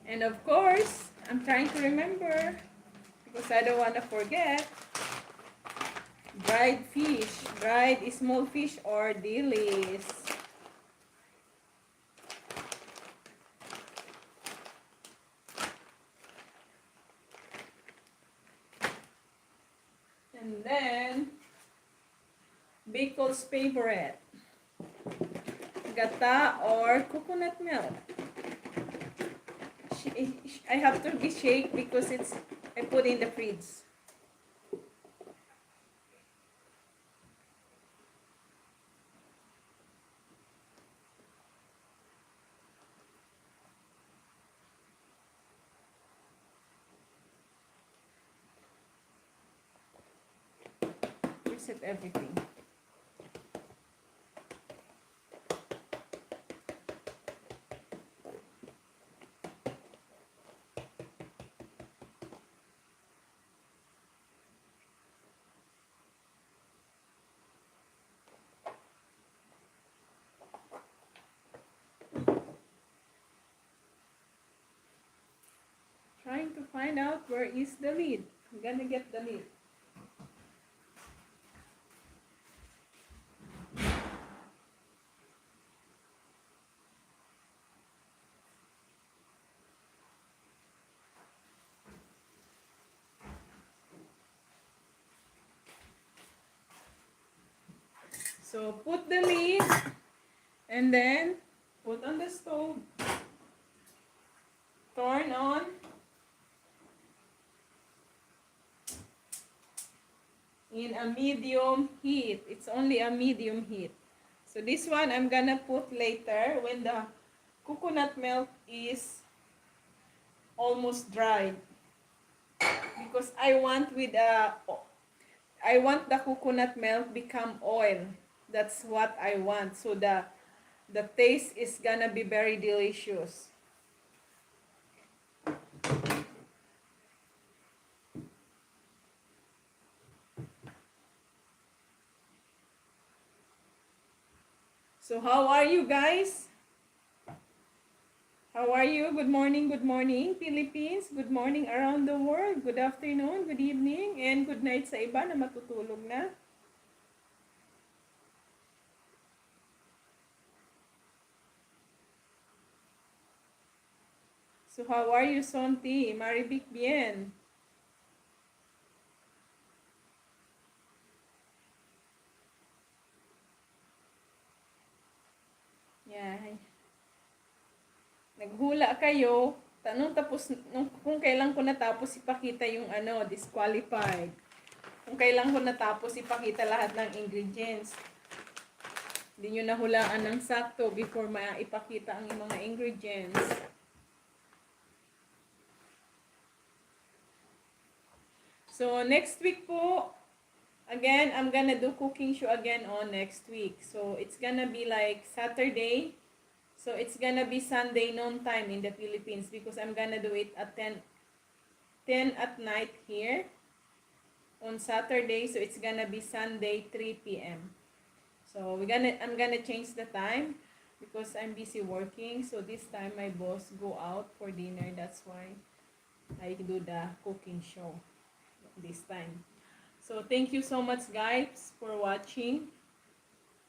And of course, I'm trying to remember because I don't want to forget. Dried fish, dried small fish or dilis. And then, Bakel's favorite, gata or coconut milk. I have to be shake because I put in the fridge. Reset everything. Trying to find out where is the lid. I'm gonna get the lid. So put the lid and then put on the stove. Turn on in a medium heat. It's only a medium heat. So this one I'm gonna put later when the coconut milk is almost dry, because I want the coconut milk become oil. That's what I want. So the taste is gonna be very delicious. So how are you guys? How are you? Good morning, Philippines. Good morning around the world. Good afternoon, good evening, and good night sa iba na matutulog na. So how are you, Sonti? Maribik bien. Yeah. Naghula kayo. Tanong tapos, kung kailan ko natapos ipakita yung disqualified. Kung kailan ko natapos ipakita lahat ng ingredients. Hindi nyo nahulaan ng sakto before maipakita ang mga ingredients. So, next week po, again, I'm gonna do cooking show again on next week. So, it's gonna be like Saturday. So, it's gonna be Sunday noon time in the Philippines because I'm gonna do it at 10 at night here on Saturday. So, it's gonna be Sunday 3 p.m. So, I'm gonna change the time because I'm busy working. So, this time my boss go out for dinner. That's why I do the cooking show this time. So, thank you so much guys for watching.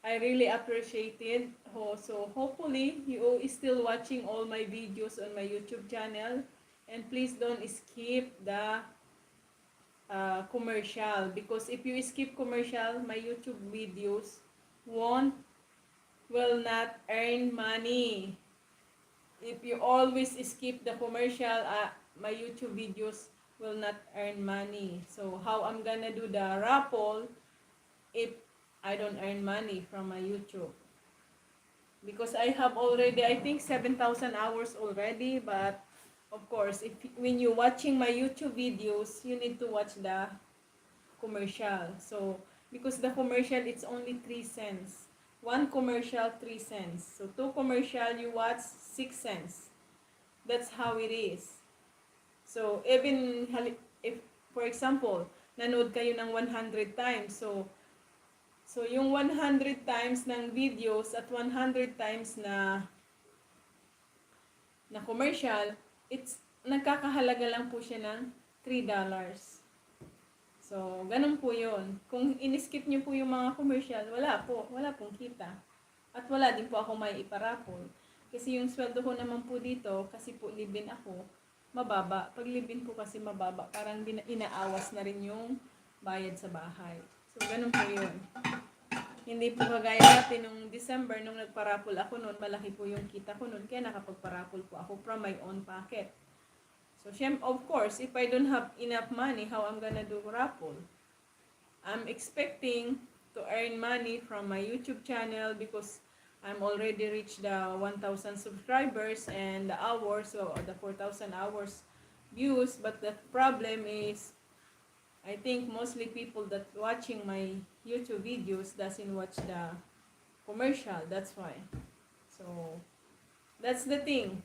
I really appreciate it. So hopefully you is still watching all my videos on my YouTube channel, and please don't skip the commercial, because if you skip commercial, my YouTube videos will not earn money. If you always skip the commercial, my YouTube videos will not earn money. So how I'm gonna do the raffle if I don't earn money from my YouTube? Because I have already, I think, 7,000 hours already. But of course, when you're watching my YouTube videos, you need to watch the commercial. So because the commercial, it's only 3 cents. One commercial, 3 cents. So two commercial, you watch 6 cents. That's how it is. So even if, for example, nanood kayo ng 100 times, so yung 100 times ng videos at 100 times na commercial, it's nagkakahalaga lang po siya ng $3. So, ganun po yun. Kung in-skip nyo po yung mga commercial, wala pong kita. At wala din po ako may iparapol. Kasi yung sweldo ko naman po dito, kasi po live-in ako, mababa. Pag live-in po kasi mababa, parang inaawas na rin yung bayad sa bahay. So, ganun po yun. Hindi po kagaya dati nung December, nung nagparapol ako noon, malaki po yung kita ko noon, kaya nakapagparapol po ako from my own pocket. So, of course, if I don't have enough money, how I'm gonna do raffle? I'm expecting to earn money from my YouTube channel because I'm already reached the 1,000 subscribers and the hours, so the 4,000 hours views. But the problem is, I think mostly people that watching my YouTube videos doesn't watch the commercial. That's why. So, that's the thing.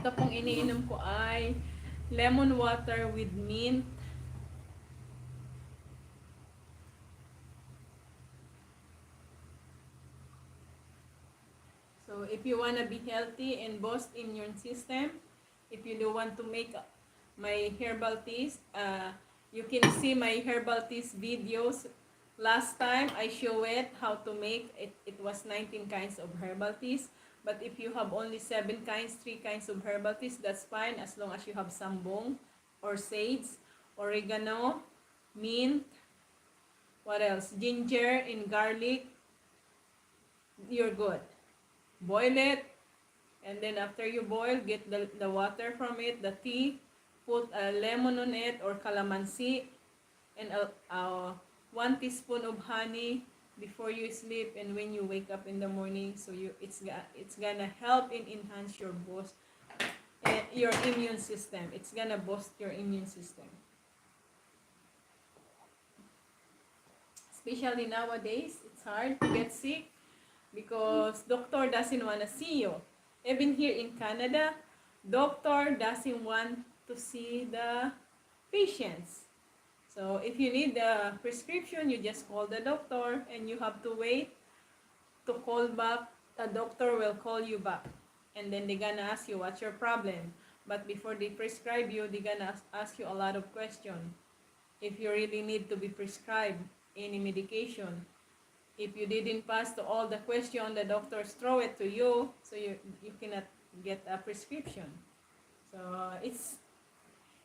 Ito pong iniinom ko ay lemon water with mint. So, if you want to be healthy and boost immune system, if you do want to make my herbal teas, you can see my herbal teas videos. Last time, I show it how to make it. It was 19 kinds of herbal teas. But if you have only 7 kinds, 3 kinds of herbal teas, that's fine as long as you have sambong or sage, oregano, mint, What else? Ginger and garlic. You're good. Boil it. And then after you boil, get the water from it, the tea. Put a lemon on it or calamansi. And 1 teaspoon of honey before you sleep and when you wake up in the morning. So it's gonna help and enhance your immune system. It's gonna boost your immune system. Especially nowadays, it's hard to get sick because doctor doesn't want to see you. Even here in Canada, doctor doesn't want to see the patients. So if you need a prescription, you just call the doctor and you have to wait to call back. The doctor will call you back. And then they're gonna ask you what's your problem. But before they prescribe you, they're gonna ask you a lot of questions. If you really need to be prescribed any medication. If you didn't pass to all the questions, the doctors throw it to you, so you cannot get a prescription. So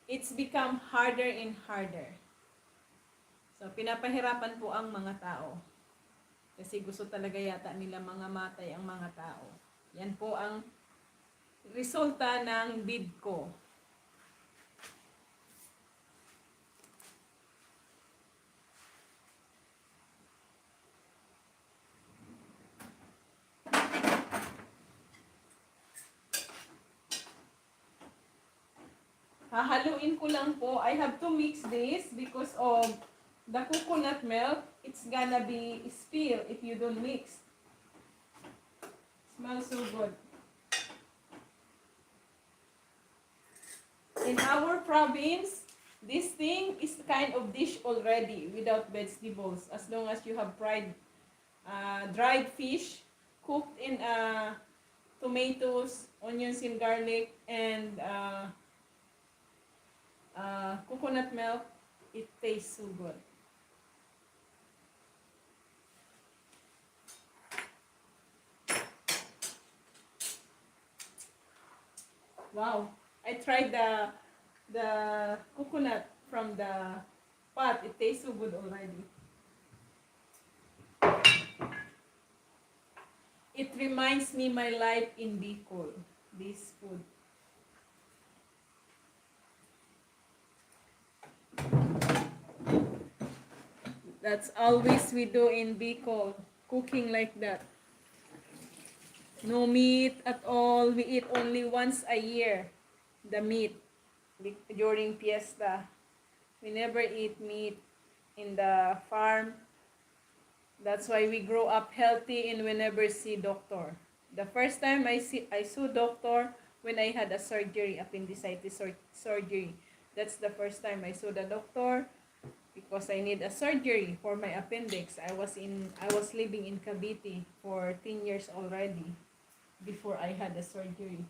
it's become harder and harder. So pinapahirapan po ang mga tao. Kasi gusto talaga yata nila mga matay ang mga tao. Yan po ang resulta ng bid ko. Hahaluin ko lang po. I have to mix this because of the coconut milk. It's gonna be spill if you don't mix. Smells so good. In our province, this thing is kind of dish already without vegetables. As long as you have dried fish cooked in tomatoes, onions, and garlic, and coconut milk, it tastes so good. Wow, I tried the coconut from the pot. It tastes so good already. It reminds me my life in Bicol, this food. That's always we do in Bicol, cooking like that. No meat at all. We eat only once a year, the meat, during fiesta. We never eat meat in the farm. That's why we grow up healthy and we never see doctor. The first time I saw doctor when I had a surgery, appendicitis surgery. That's the first time I saw the doctor because I need a surgery for my appendix. I was living in Cavite for 10 years already before I had the surgery.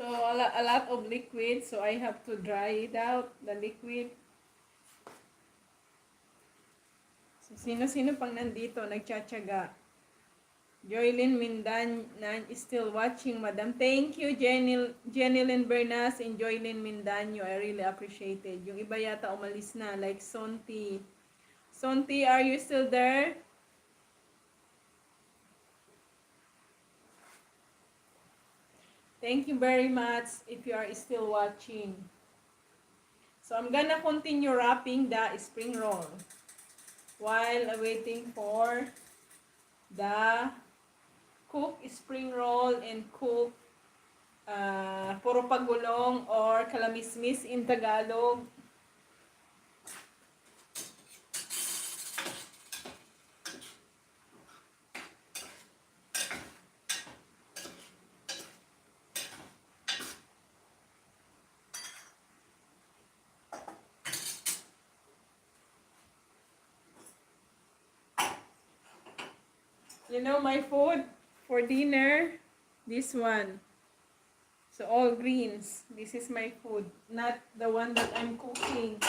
So a lot of liquid, so I have to dry it out, the liquid. So, sino-sino pang nandito, nagtsatsaga? Joylyn Mindan is still watching, Madam. Thank you, Jenilyn Bernas and Joylyn Mindanyo. I really appreciate it. Yung iba yata umalis na, like Sonti. Sonti, are you still there? Thank you very much if you are still watching. So I'm gonna continue wrapping the spring roll while waiting for the cook spring roll and cook puro pagulong or kalamismis in Tagalog. You know my food for dinner? This one. So all greens. This is my food. Not the one that I'm cooking.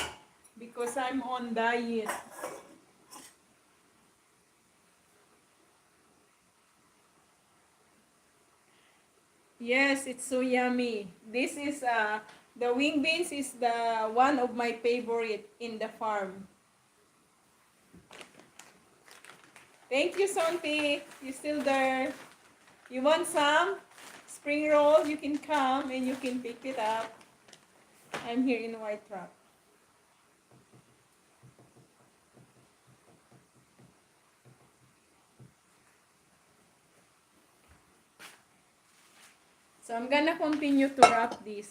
Because I'm on diet. Yes, it's so yummy. This is the wing beans is the one of my favorite in the farm. Thank you, Sonti. You still there? You want some spring roll? You can come and you can pick it up. I'm here in White Rock. So I'm gonna continue to wrap this.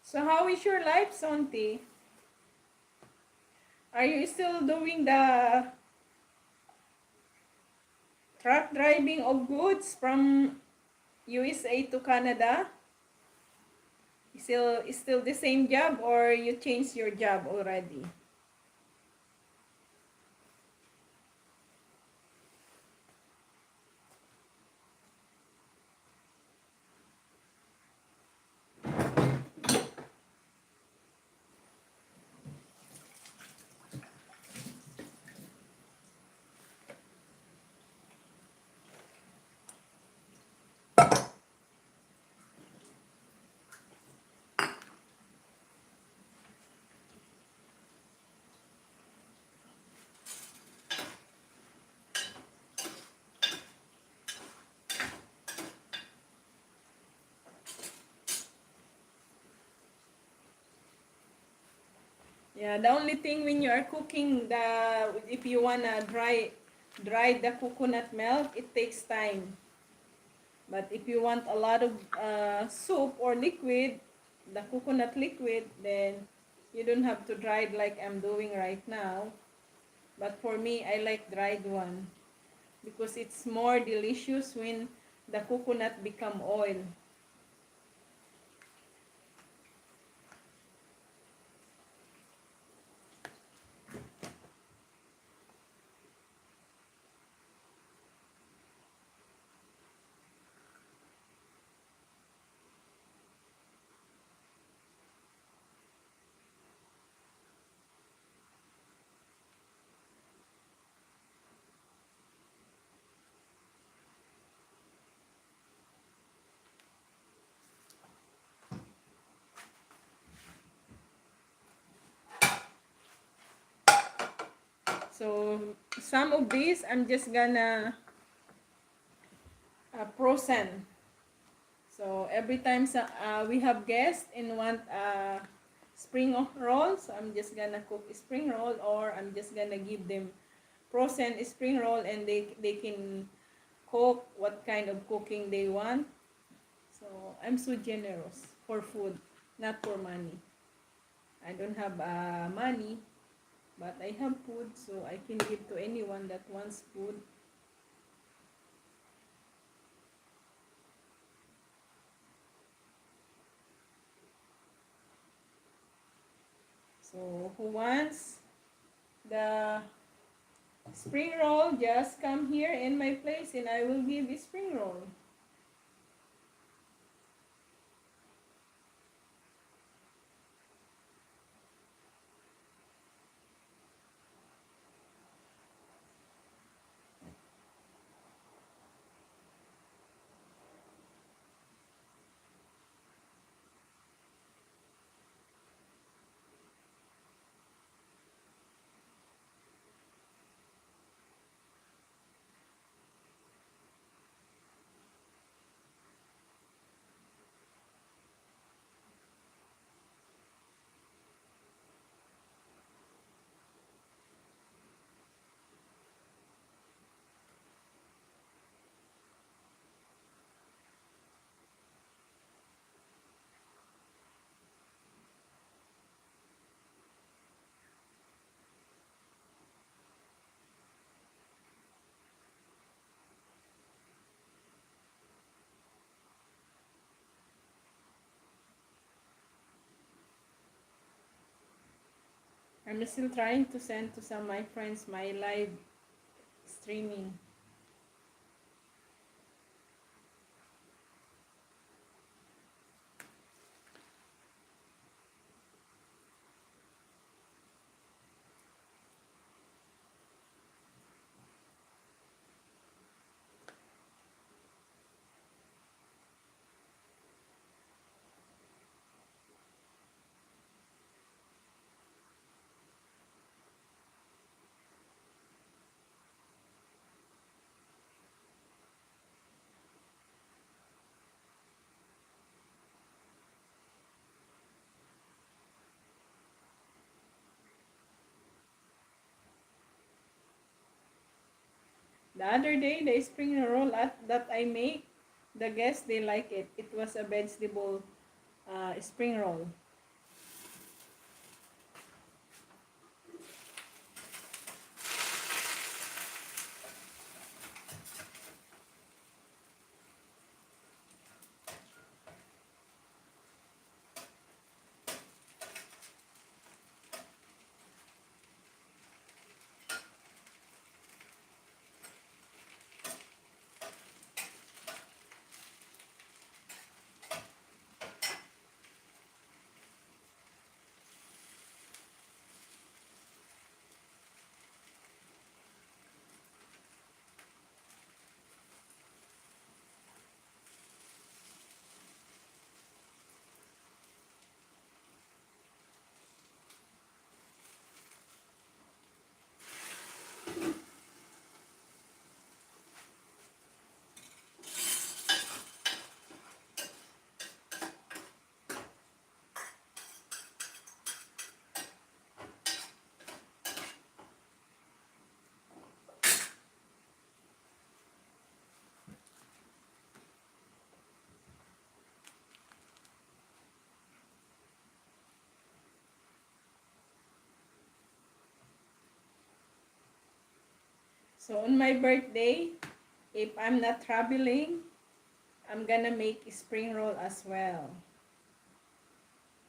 So how is your life, Sonti? Are you still doing the truck driving of goods from USA to Canada? Still the same job or you changed your job already? Yeah, the only thing when you are cooking if you wanna dry the coconut milk, it takes time. But if you want a lot of soup or liquid, the coconut liquid, then you don't have to dry it like I'm doing right now. But for me, I like dried one because it's more delicious when the coconut become oil. So some of these I'm just gonna frozen. So every time we have guests and want spring roll, so I'm just gonna cook spring roll, or I'm just gonna give them frozen spring roll, and they can cook what kind of cooking they want. So I'm so generous for food, not for money. I don't have money, but I have food, so I can give to anyone that wants food. So who wants the spring roll, just come here in my place and I will give you spring roll. I'm still trying to send to some of my friends my live streaming. The other day, the spring roll that I make, the guests, they like it. It was a vegetable spring roll. So on my birthday, if I'm not traveling, I'm gonna make spring roll as well.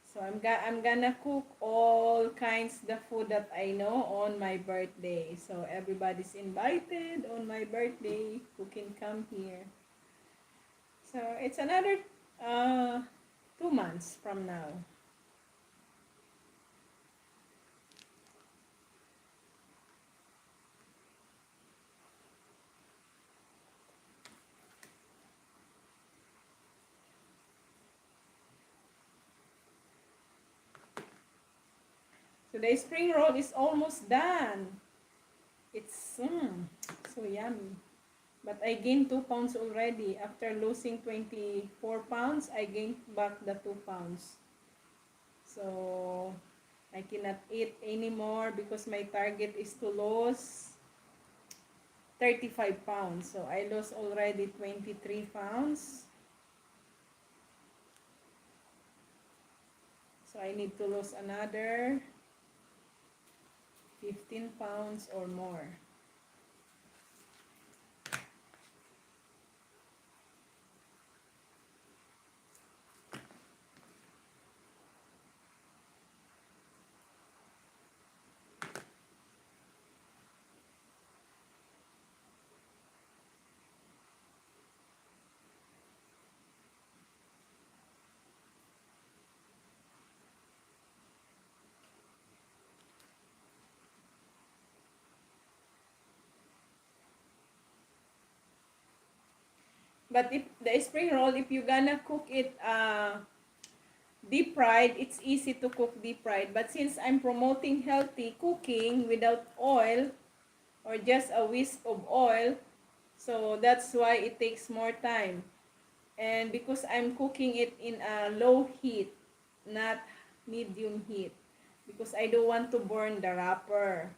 So I'm gonna cook all kinds the food that I know on my birthday. So everybody's invited on my birthday who can come here. So it's another uh, 2 months from now. So the spring roll is almost done. It's so yummy. But I gained 2 pounds already. After losing 24 pounds, I gained back the 2 pounds. So, I cannot eat anymore because my target is to lose 35 pounds. So, I lost already 23 pounds. So, I need to lose another 15 pounds or more. But if the spring roll, if you're gonna cook it deep fried, it's easy to cook deep fried. But since I'm promoting healthy cooking without oil or just a whisk of oil, so that's why it takes more time. And because I'm cooking it in a low heat, not medium heat, because I don't want to burn the wrapper.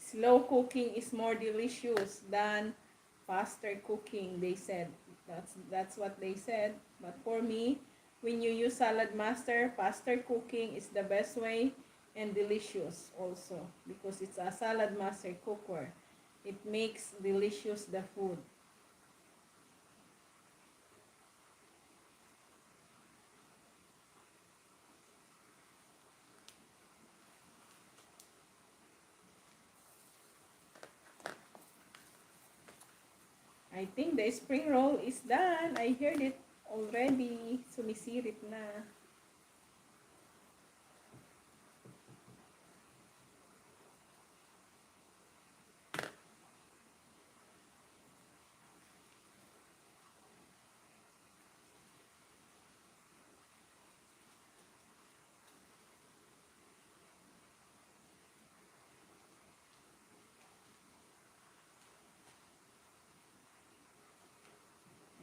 Slow cooking is more delicious than faster cooking, they said. That's what they said. But for me, when you use salad master, faster cooking is the best way and delicious also because it's a salad master cooker. It makes delicious the food. I think the spring roll is done. I heard it already. Sumisirit na.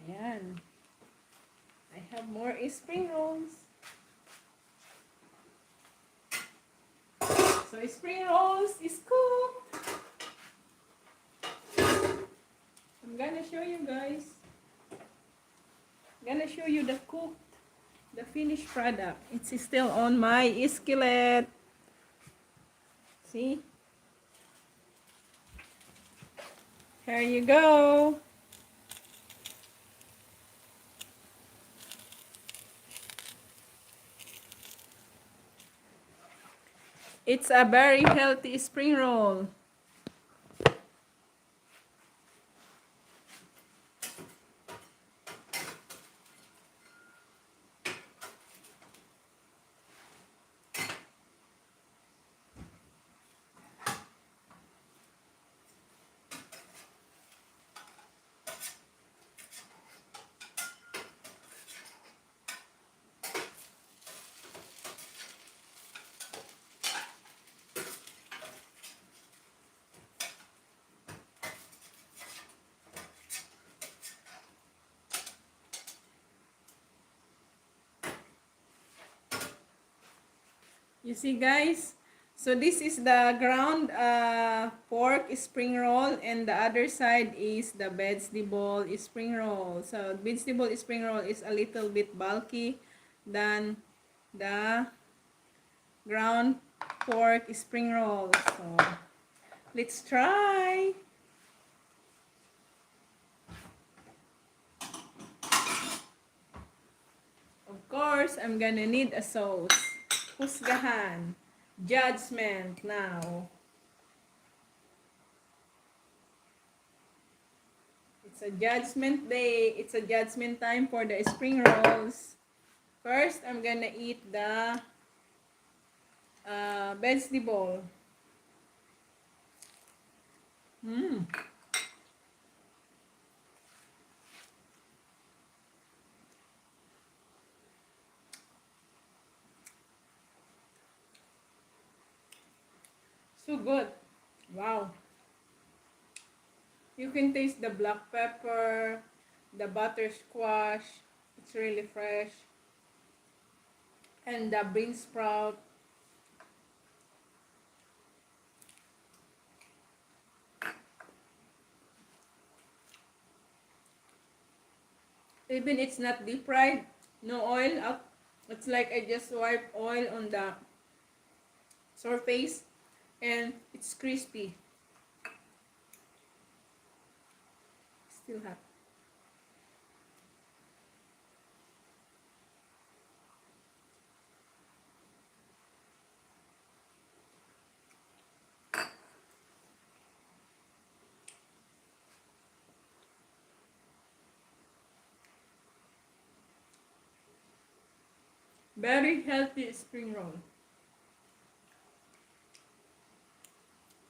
Ayan. I have more spring rolls. So spring rolls is cooked. I'm gonna show you guys. I'm gonna show you the cooked, the finished product. It's still on my skillet. See? Here you go. It's a very healthy spring roll. You see, guys? So this is the ground pork spring roll, and the other side is the vegetable spring roll. So vegetable spring roll is a little bit bulky than the ground pork spring roll. So let's try. Of course, I'm gonna need a sauce. Husgahan. Judgment now. It's a judgment day. It's a judgment time for the spring rolls. First, I'm gonna eat the vegetable. So good. Wow. You can taste the black pepper, the buttersquash. It's really fresh. And the bean sprout. Even it's not deep fried, no oil up. It's like I just wipe oil on the surface and it's crispy. Still hot. Very healthy spring roll.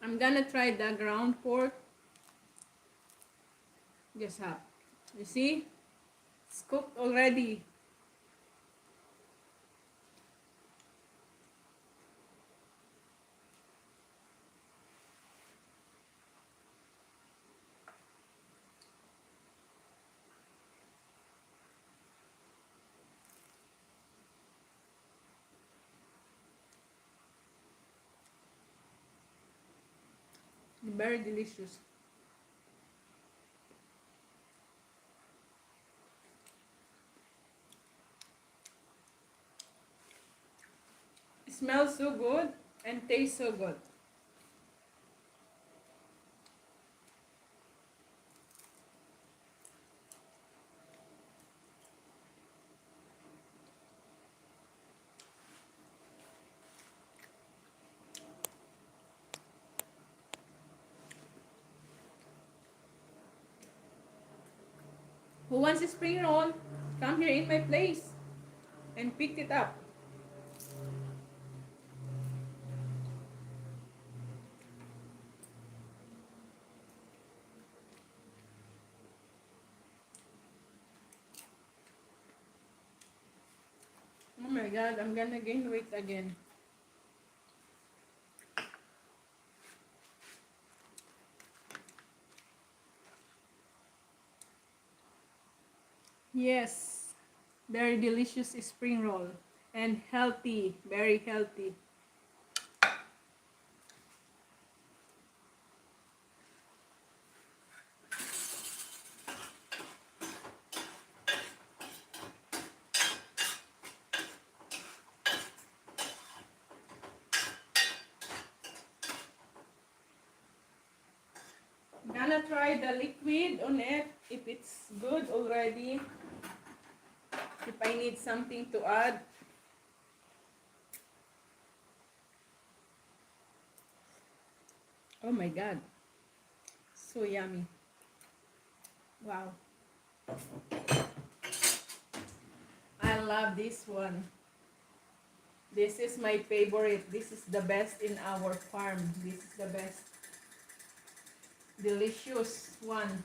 I'm gonna try the ground pork. Just have. You see? It's cooked already. Very delicious. It smells so good and tastes so good. Who wants a spring roll? Come here in my place and pick it up. Oh my god, I'm gonna gain weight again. Yes, very delicious spring roll and healthy, very healthy. I'm gonna try the liquid on it if it's good already. If I need something to add. Oh my god. So yummy. Wow. I love this one. This is my favorite. This is the best in our farm. This is the best. Delicious one.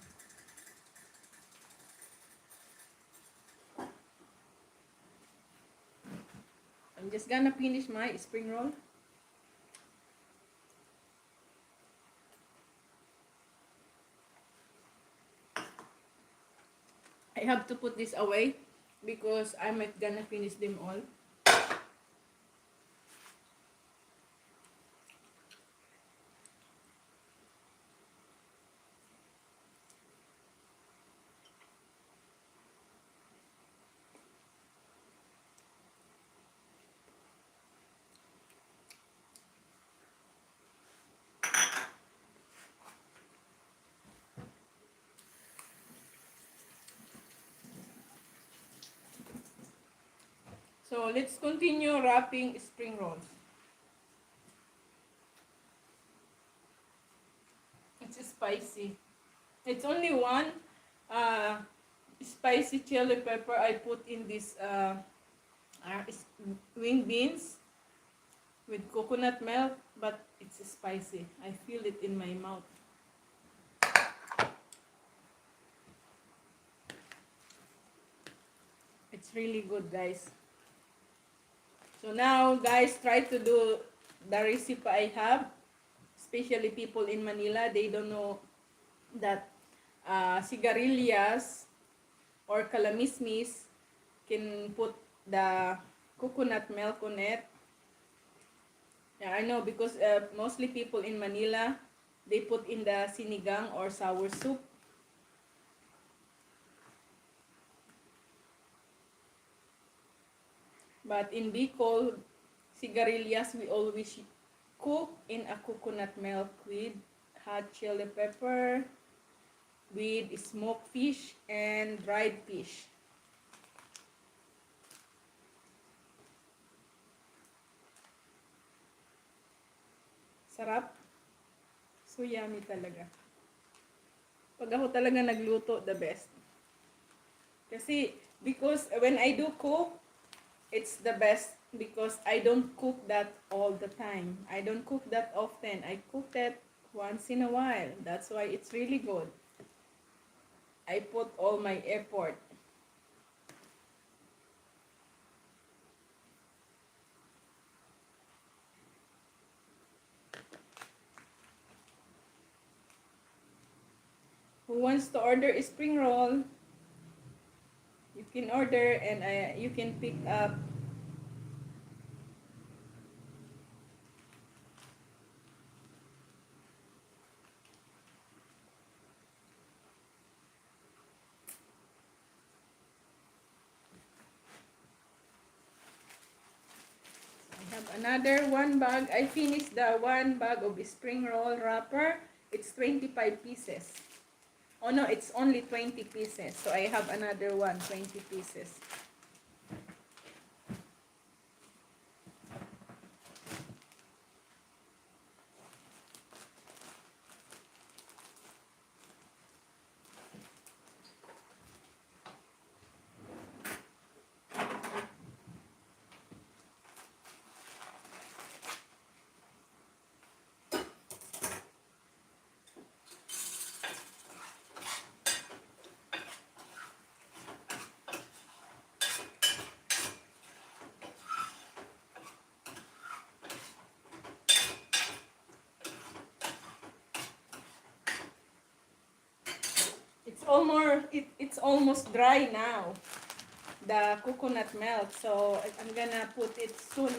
I'm just gonna finish my spring roll. I have to put this away because I'm not gonna finish them all. So let's continue wrapping spring rolls. It's spicy. It's only one uh, spicy chili pepper I put in this wing beans with coconut milk, but it's spicy. I feel it in my mouth. It's really good, guys. So now, guys, try to do the recipe I have. especially people in Manila, they don't know that sigarilyas or kalamismis can put the coconut milk on it. Yeah, I know because mostly people in Manila, they put in the sinigang or sour soup. But in Bicol, sigarilyas we always cook in a coconut milk with hot chili pepper, with smoked fish and dried fish. Sarap. So yummy talaga. Pag ako talaga nagluto, the best. Kasi, because when I do cook, it's the best because I don't cook that all the time. I don't cook that often. I cook that once in a while. That's why it's really good. I put all my effort. Who wants to order a spring roll? You can order and you can pick up. I have another one bag. I finished the one bag of spring roll wrapper. It's 25 pieces. Oh no, it's only 20 pieces. So I have another one, 20 pieces. It's almost dry now, the coconut milk. So I'm gonna put it soon.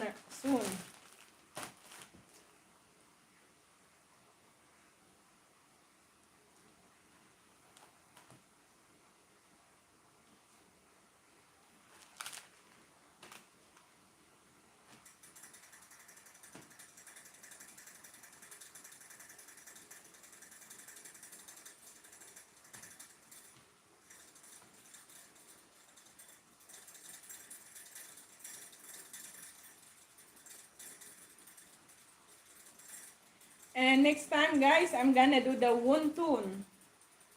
And next time, guys, I'm gonna do the wonton.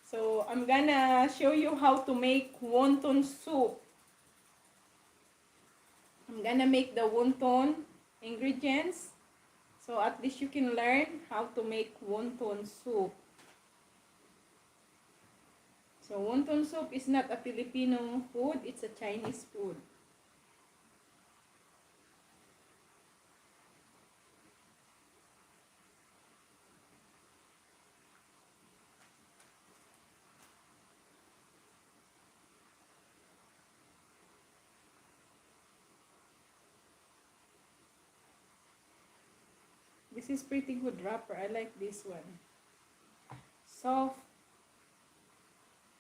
So I'm gonna show you how to make wonton soup. I'm gonna make the wonton ingredients. So at least you can learn how to make wonton soup. So wonton soup is not a Filipino food, it's a Chinese food. This is pretty good wrapper. I like this one. Soft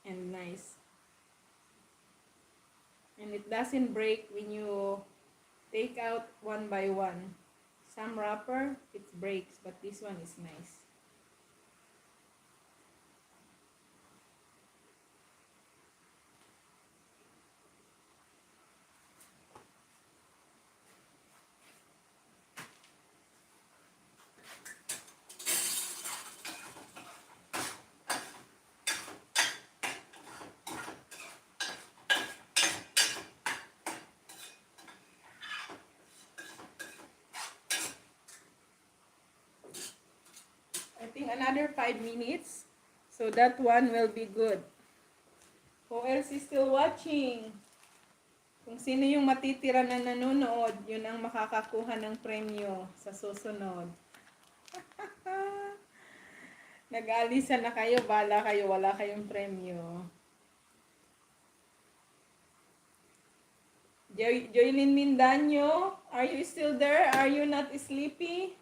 and nice. And it doesn't break when you take out one by one. Some wrapper, it breaks, but this one is nice. I think another 5 minutes. So that one will be good. Who else is still watching? Kung sino yung matitira na nanonood, yun ang makakakuha ng premyo sa susunod. Nag-aalisan na kayo, bala kayo, wala kayong premyo. Joylyn Mindanyo, are you still there? Are you not sleepy?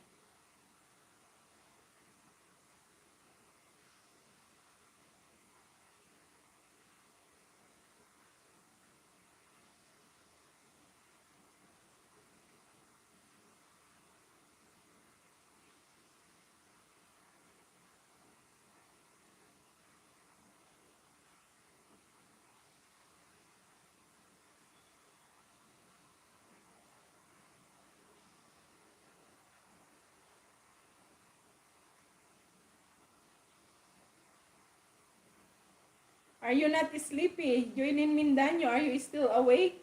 Are you not sleepy? Joylyn Mindanyo, are you still awake?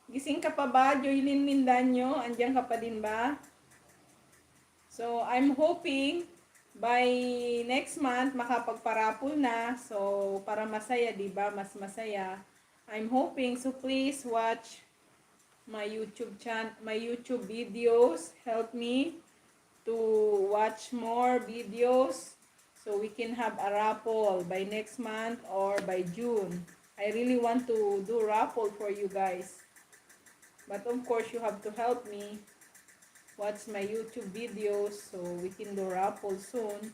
Gising ka pa ba, Joylyn Mindanyo? Andiyan ka pa din ba? So, I'm hoping by next month makapagparapol na. So, para masaya, 'di ba? Mas masaya. I'm hoping, so please watch my YouTube channel, my YouTube videos. Help me to watch more videos so we can have a raffle by next month or by June. I really want to do raffle for you guys. But of course, you have to help me watch my YouTube videos so we can do raffle soon.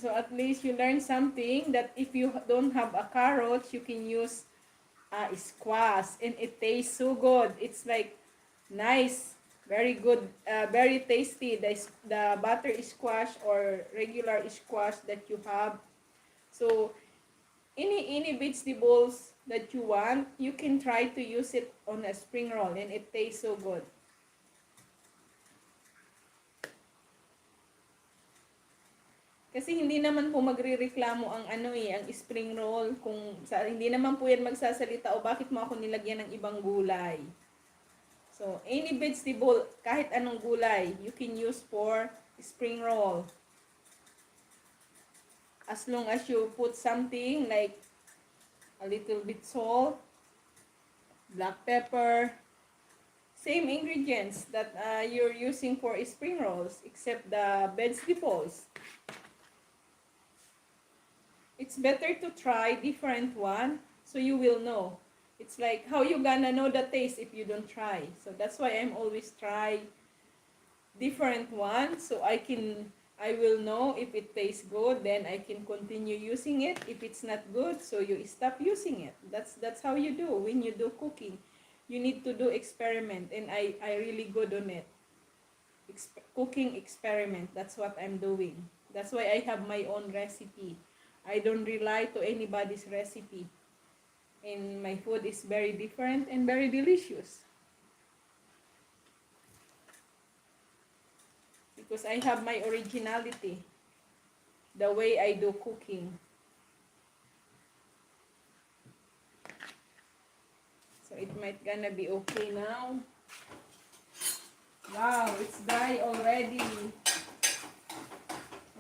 So at least you learn something that if you don't have a carrot, you can use squash and it tastes so good. It's like nice, very good, very tasty. The butter squash or regular squash that you have. So any vegetables that you want, you can try to use it on a spring roll and it tastes so good. Kasi hindi naman po magrereklamo ang ang spring roll kung hindi naman po yan magsasalita o bakit mo ako nilagyan ng ibang gulay. So, any vegetable, kahit anong gulay, you can use for spring roll. As long as you put something like a little bit salt, black pepper, same ingredients that you're using for spring rolls except the vegetables. It's better to try different one so you will know. It's like how you gonna know the taste if you don't try. So that's why I'm always try different one so I will know if it tastes good, then I can continue using it. If it's not good, so you stop using it. That's how you do when you do cooking. You need to do experiment, and I really good on it. Cooking experiment. That's what I'm doing. That's why I have my own recipe. I don't rely to anybody's recipe. And my food is very different and very delicious. Because I have my originality. The way I do cooking. So it might gonna be okay now. Wow, it's dry already.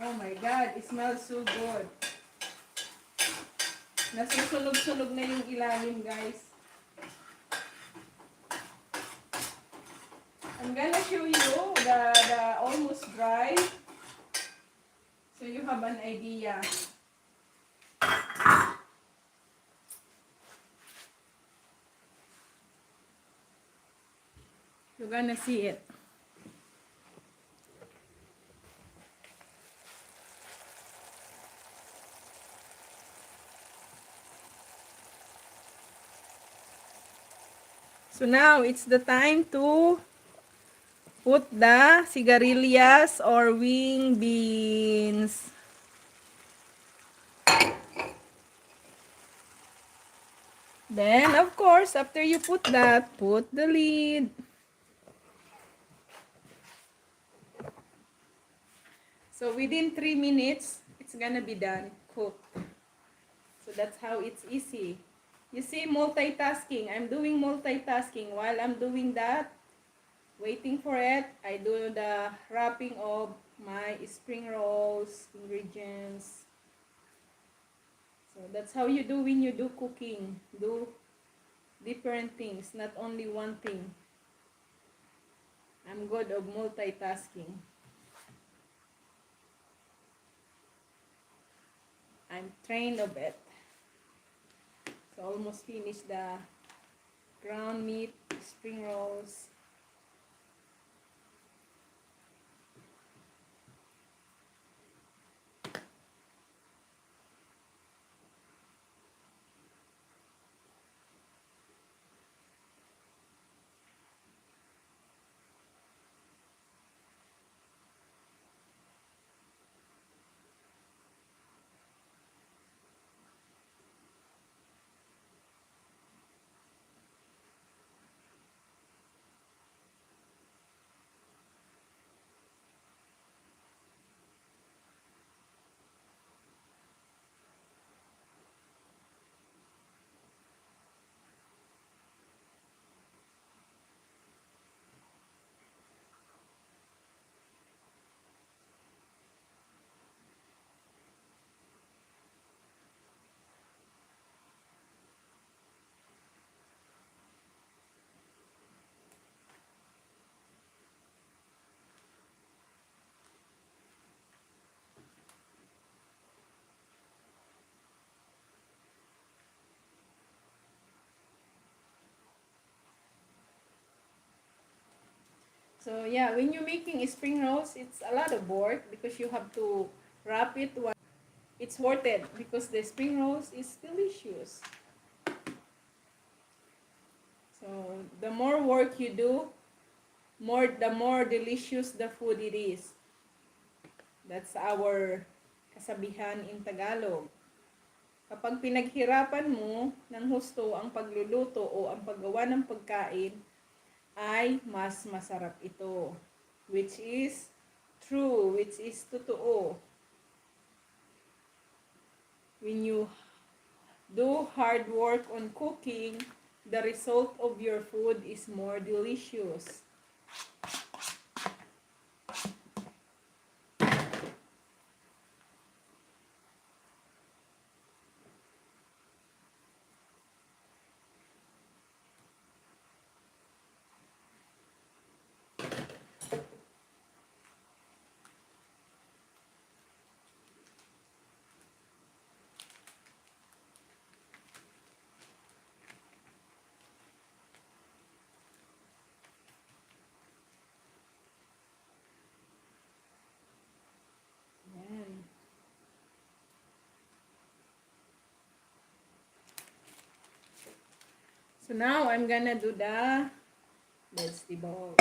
Oh my God, it smells so good. Nasusunog-sunog na yung ilalim, guys. I'm gonna show you the almost dry. So you have an idea. You're gonna see it. So now, it's the time to put the sigarilyas or wing beans. Then, of course, after you put that, put the lid. So within 3 minutes, it's gonna be done, cooked. So that's how it's easy. You see, multitasking. I'm doing multitasking while I'm doing that. waiting for it, I do the wrapping of my spring rolls ingredients. So that's how you do when you do cooking. Do different things, not only one thing. I'm good of multitasking. I'm trained of it. So almost finished the ground meat spring rolls. So yeah, when you're making spring rolls, it's a lot of work because you have to wrap it. It's worth it because the spring rolls is delicious. So the more work you do, the more delicious the food it is. That's our kasabihan in Tagalog. Kapag pinaghirapan mo ng husto ang pagluluto o ang paggawa ng pagkain, ay mas masarap ito. Which is true, which is totoo. When you do hard work on cooking, the result of your food is more delicious. Yan. So now I'm gonna do the vegetables.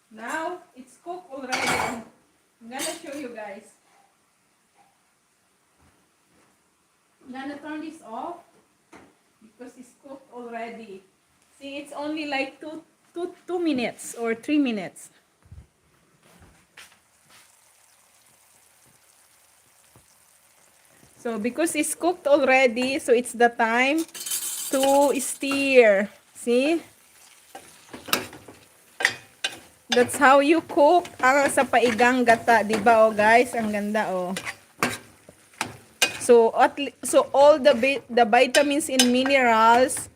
Now it's cooked already. I'm gonna show you guys. I'm gonna turn this off because it's cooked already. See, it's only like 2 minutes or 3 minutes. So because it's cooked already, so it's the time to stir. See? That's how you cook ang sa paigang gata, 'di ba? Oh guys, ang ganda oh. So all the vitamins and minerals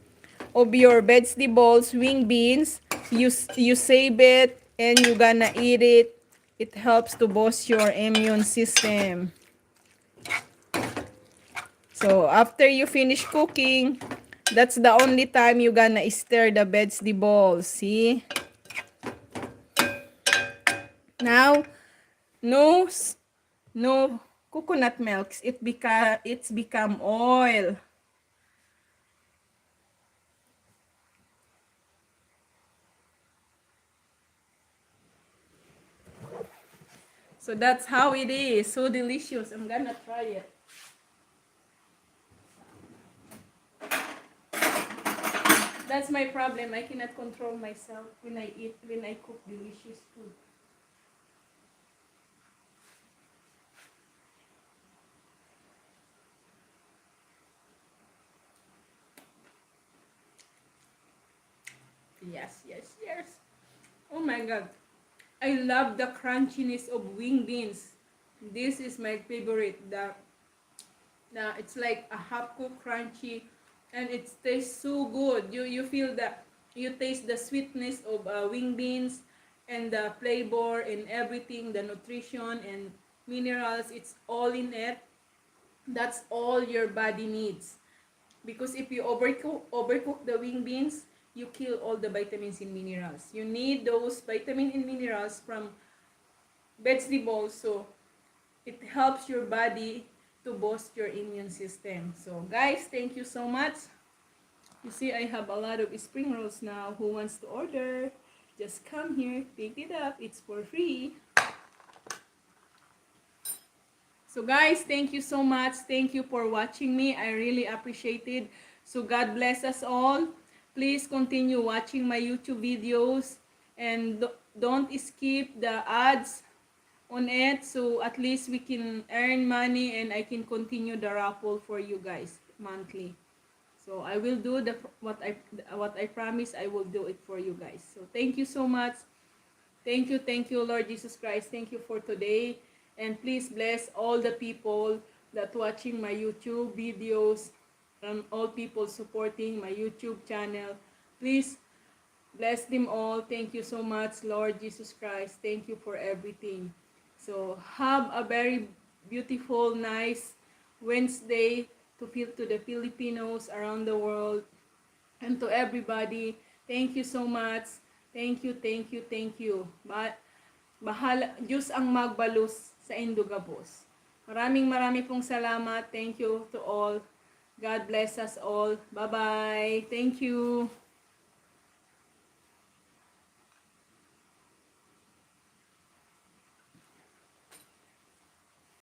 of your vegetables, wing beans, you save it and you gonna eat it. It helps to boost your immune system. So after you finish cooking, that's the only time you gonna stir the vegetables. See? Now, no coconut milks. It's become oil. So that's how it is. So delicious. I'm gonna try it. That's my problem. I cannot control myself when I cook delicious food. Yes, yes, yes. Oh my god. I love the crunchiness of wing beans. This is my favorite. It's like a half cooked crunchy, and it tastes so good. You feel that you taste the sweetness of wing beans, and the flavor and everything, the nutrition and minerals. It's all in it. That's all your body needs. Because if you overcook the wing beans, you kill all the vitamins and minerals. You need those vitamin and minerals from vegetables, so it helps your body to boost your immune system. So guys, thank you so much. You see, I have a lot of spring rolls now. Who wants to order? Just come here, pick it up. It's for free. So guys, thank you so much. Thank you for watching me. I really appreciate it. So God bless us all. Please continue watching my YouTube videos, and don't skip the ads on it, so at least we can earn money and I can continue the raffle for you guys monthly. So I will do what I promise. I will do it for you guys. So thank you so much. Thank you, Lord Jesus Christ. Thank you for today. And please bless all the people that watching my YouTube videos, and all people supporting my YouTube channel. Please bless them all. Thank you so much, Lord Jesus Christ. Thank you for everything. So have a very beautiful, nice Wednesday to the Filipinos around the world, and to everybody. Thank you so much. Thank you. Bahala, Diyos ang magbalus sa Indugabos. Maraming pong salamat. Thank you to all. God bless us all. Bye-bye. Thank you.